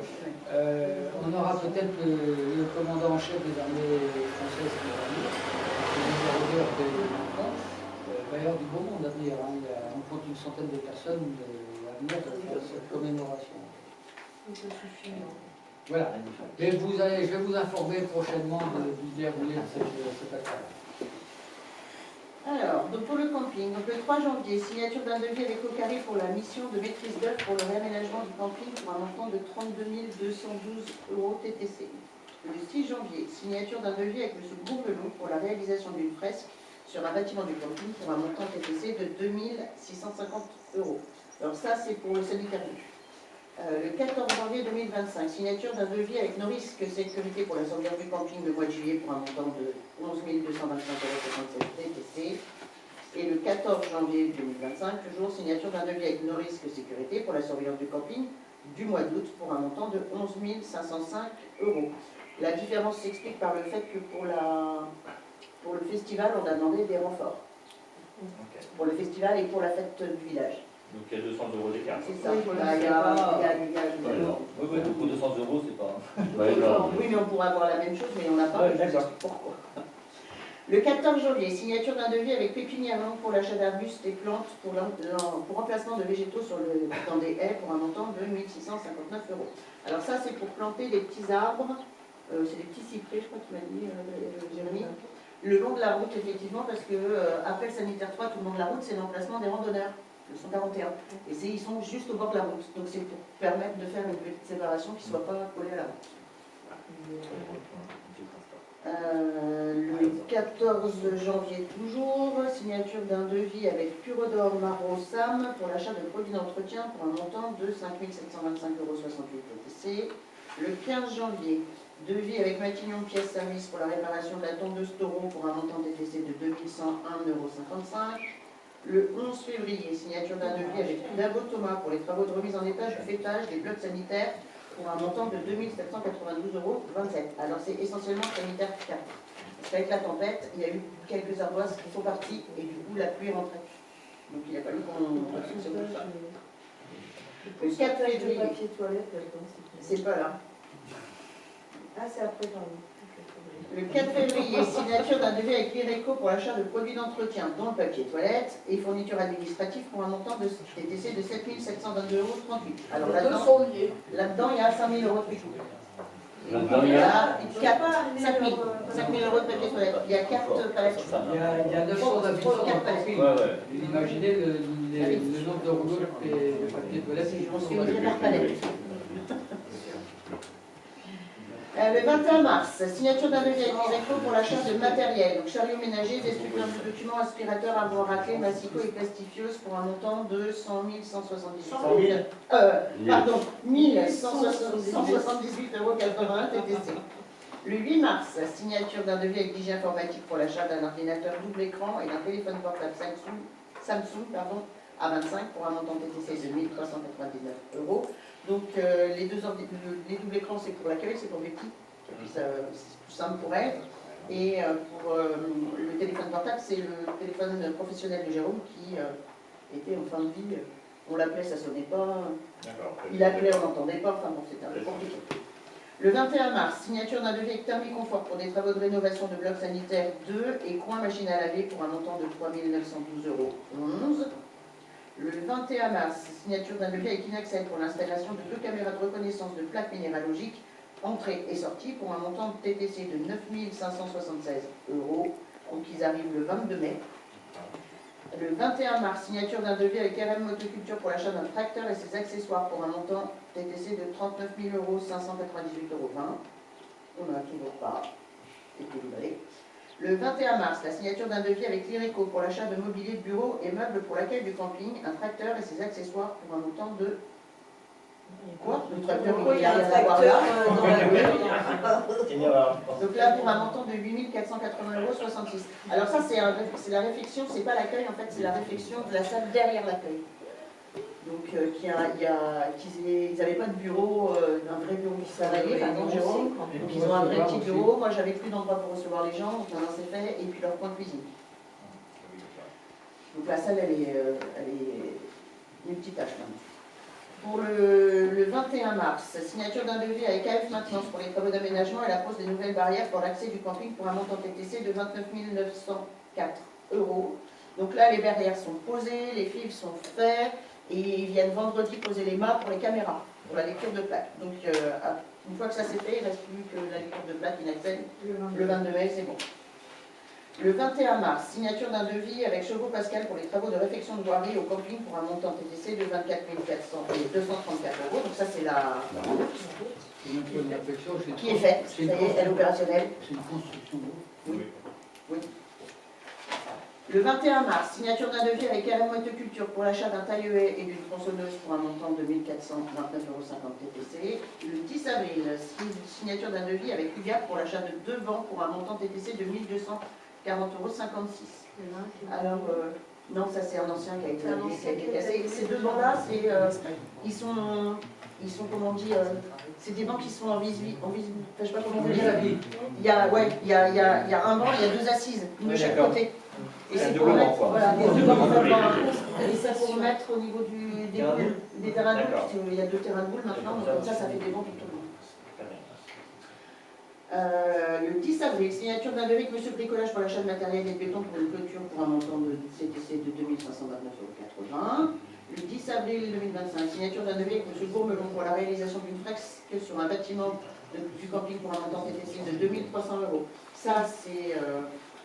on aura peut-être le commandant en chef des armées françaises qui va venir, il va y avoir du beau monde à venir, hein. On compte une centaine de personnes à venir pour cette commémoration. Voilà. Mais je vais vous informer prochainement du déroulé de cette affaire. Alors, donc pour le camping, donc le 3 janvier, signature d'un devis avec Ocari pour la mission de maîtrise d'œuvre pour le réaménagement du camping pour un montant de 32 212 € TTC. Le 6 janvier, signature d'un devis avec M. Bourmelon pour la réalisation d'une fresque sur un bâtiment du camping pour un montant TTC de 2 650 €. Alors ça, c'est pour le syndicat. Le 14 janvier 2025, signature d'un devis avec nos risques sécurité pour la sauvegarde du camping le mois de juillet pour un montant de 11 225,67 € TTC. Et le 14 janvier 2025, toujours signature d'un devis avec nos risques sécurité pour la surveillance du camping du mois d'août pour un montant de 11 505 €. La différence s'explique par le fait que pour le festival, on a demandé des renforts. Ok. Pour le festival et pour la fête du village. Donc il y a 200 € d'écart. C'est ça. Oui, voilà, Il y a- Ouais, non. Oui, oui, donc pour 200 € c'est pas... Ouais, non. Oui, mais on pourrait avoir la même chose, mais on n'a pas. Ouais, Je vous d'accord. explique pourquoi. Le 14 janvier, signature d'un devis avec Pépinière Langue pour l'achat d'arbustes et plantes pour remplacement de végétaux dans des haies pour un montant de 1 659 €. Alors ça, c'est pour planter des petits arbres, c'est des petits cyprès, je crois qu'il m'a dit Jérémy, le long de la route, effectivement, parce que après le sanitaire 3, tout le long de la route, c'est l'emplacement des randonneurs, le 141. Et ils sont juste au bord de la route, donc c'est pour permettre de faire une petite séparation qui ne soit pas collée à la route. Le 14 janvier toujours, signature d'un devis avec Purodor Maro Sam pour l'achat de produits d'entretien pour un montant de 5 725,68 € TTC. Le 15 janvier, devis avec Matignon Pièces Service pour la réparation de la tondeuse Taureau pour un montant TTC de 2101,55 €. Le 11 février, signature d'un devis avec Dabo Thomas pour les travaux de remise en étage du fêtage des blocs sanitaires pour un montant de 2 792,27 €. Alors c'est essentiellement sanitaire 4. Parce qu'avec la tempête, il y a eu quelques ardoises qui sont parties et du coup la pluie est rentrée. Donc il a fallu qu'on reçoive tout ça. Le 4 Le février, papier toilette, là-dedans, c'est pas là. Ah, c'est après, pardon. Le 4 février, signature d'un devis avec l'IRECO pour l'achat de produits d'entretien, dont le papier toilette et fourniture administrative pour un montant de TTC de 7 722,38 €. Alors Les deux sont liés. là-dedans, il y a 5 000 € de plus. Là-dedans, Il il y y a... a 5 000 € de papier toilette. Il y a 4 palettes. Il y a 900 habitants dans le camping. Ouais, ouais. Imaginez le nombre de rouleaux et de papier toilette. On se fait par palette. Le 21 mars, signature d'un devis avec l'IRECO pour l'achat de matériel, donc chariot ménager, destructeur de documents, aspirateur, armoire raclée, massicot et plastifieuse pour un montant de 100 178 pardon, 1178,81 € TTC. Le 8 mars, signature d'un devis avec Digi Informatique pour l'achat d'un ordinateur double écran et d'un téléphone portable Samsung à 25 pour un montant TTC de 1 399 €. Donc les doubles écrans c'est pour l'accueil, c'est pour les petits, c'est plus simple pour elle. Et pour le téléphone portable, c'est le téléphone professionnel de Jérôme qui était en fin de vie. On l'appelait, ça sonnait pas. Il appelait, on n'entendait pas. Enfin bon, c'était un peu compliqué. Le 21 mars, signature d'un devis avec Thermiconfort pour des travaux de rénovation de blocs sanitaires 2 et coin machine à laver pour un montant de 3 912,11 €. Le 21 mars, signature d'un devis avec Inaxel pour l'installation de 2 caméras de reconnaissance de plaques minéralogiques, entrée et sortie pour un montant de TTC de 9 576 €. Donc ils arrivent le 22 mai. Le 21 mars, signature d'un devis avec RM Motoculture pour l'achat d'un tracteur et ses accessoires pour un montant TTC de 39 598,20 €. On n'a toujours pas été livré. Le 21 mars, la signature d'un devis avec l'IRECO pour l'achat de mobilier de bureau et meubles pour l'accueil du camping, un tracteur et ses accessoires pour un montant de... Quoi? Le tracteur, il y a un tracteur dans la rue. Donc là, pour un montant de 8 480,66 €. Alors ça, c'est la réfection, c'est pas l'accueil, en fait, c'est la réfection de la salle derrière l'accueil. Donc, ils n'avaient pas de bureau, un vrai bureau qui salarié, par exemple, Jérôme. Donc, ils ont un vrai petit bureau. Moi, j'avais plus d'endroit pour recevoir les gens, donc maintenant c'est fait. Et puis leur coin de cuisine. Donc, la salle, elle est multitâche maintenant. Pour le 21 mars, signature d'un devis avec AF Maintenance pour les travaux d'aménagement et la pose des nouvelles barrières pour l'accès du camping pour un montant TTC de 29 904 €. Donc là, les barrières sont posées, les fils sont faits. Et ils viennent vendredi poser les mâts pour les caméras, pour la lecture de plaques. Donc une fois que ça c'est fait, il ne reste plus que la lecture de plaques Inaxel. Le 22 mai, c'est bon. Le 21 mars, signature d'un devis avec Chevaux Pascal pour les travaux de réfection de voirie au camping pour un montant TTC de 24 234 €. Donc ça c'est la qui est faite, ça y est, elle est opérationnelle. C'est une construction. Oui. Le 21 mars, signature d'un devis avec RM Motoculture pour l'achat d'un taille-haie et d'une tronçonneuse pour un montant de 1 429,50 € TTC. Le 10 avril, signature d'un devis avec UGAP pour l'achat de 2 bancs pour un montant TTC de 1 240,56 €. Alors, non, ça c'est un ancien qui a été cassé. Ces 2 bancs-là, ils sont, comment dire, c'est des bancs qui sont en vis-vis, enfin, je sais pas comment vous dire. Il y a un banc, il y a 2 assises, une de chaque côté. Et c'est pour mettre, voilà, les 2 bancs et c'est pour mettre au niveau des terrains de boule, puisqu'il y a 2 terrains de boule maintenant, donc comme ça fait des bancs pour tout le monde. Le 10 avril, signature d'un devis avec Monsieur Bricolage pour l'achat de matériel et de béton pour une clôture pour un montant de CTC de 2 529,80 €. Le 10 avril 2025, signature d'un devis avec M. Gourmelon pour la réalisation d'une fresque sur un bâtiment du camping pour un montant TTC de 2 300 €. Ça, c'est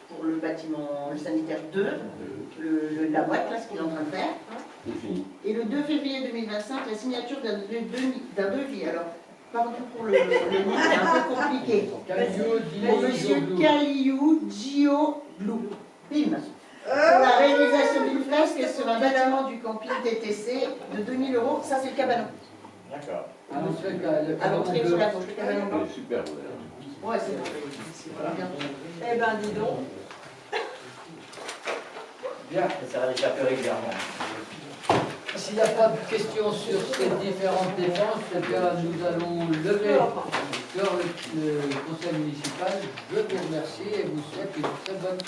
pour le bâtiment sanitaire 2, la boîte, là, ce qu'il est en train de faire. Et le 2 février 2025, la signature d'un devis. Alors, pardon pour le nom, c'est un peu compliqué. Pour Monsieur Kaliou Gio Blue. Bim. Pour la réalisation d'une fresque sur un bâtiment du camping TTC de 2 000 €, ça c'est le cabanon. D'accord. À l'entrée sur la gauche, le cabanon blanc. Super. Ouais, c'est bon. Bien. Eh ben, dis donc. Bien. Ça va d'échapper régulièrement. S'il n'y a pas de questions sur ces différentes dépenses, eh bien, nous allons lever le conseil municipal. Je vous remercie et vous souhaite une très bonne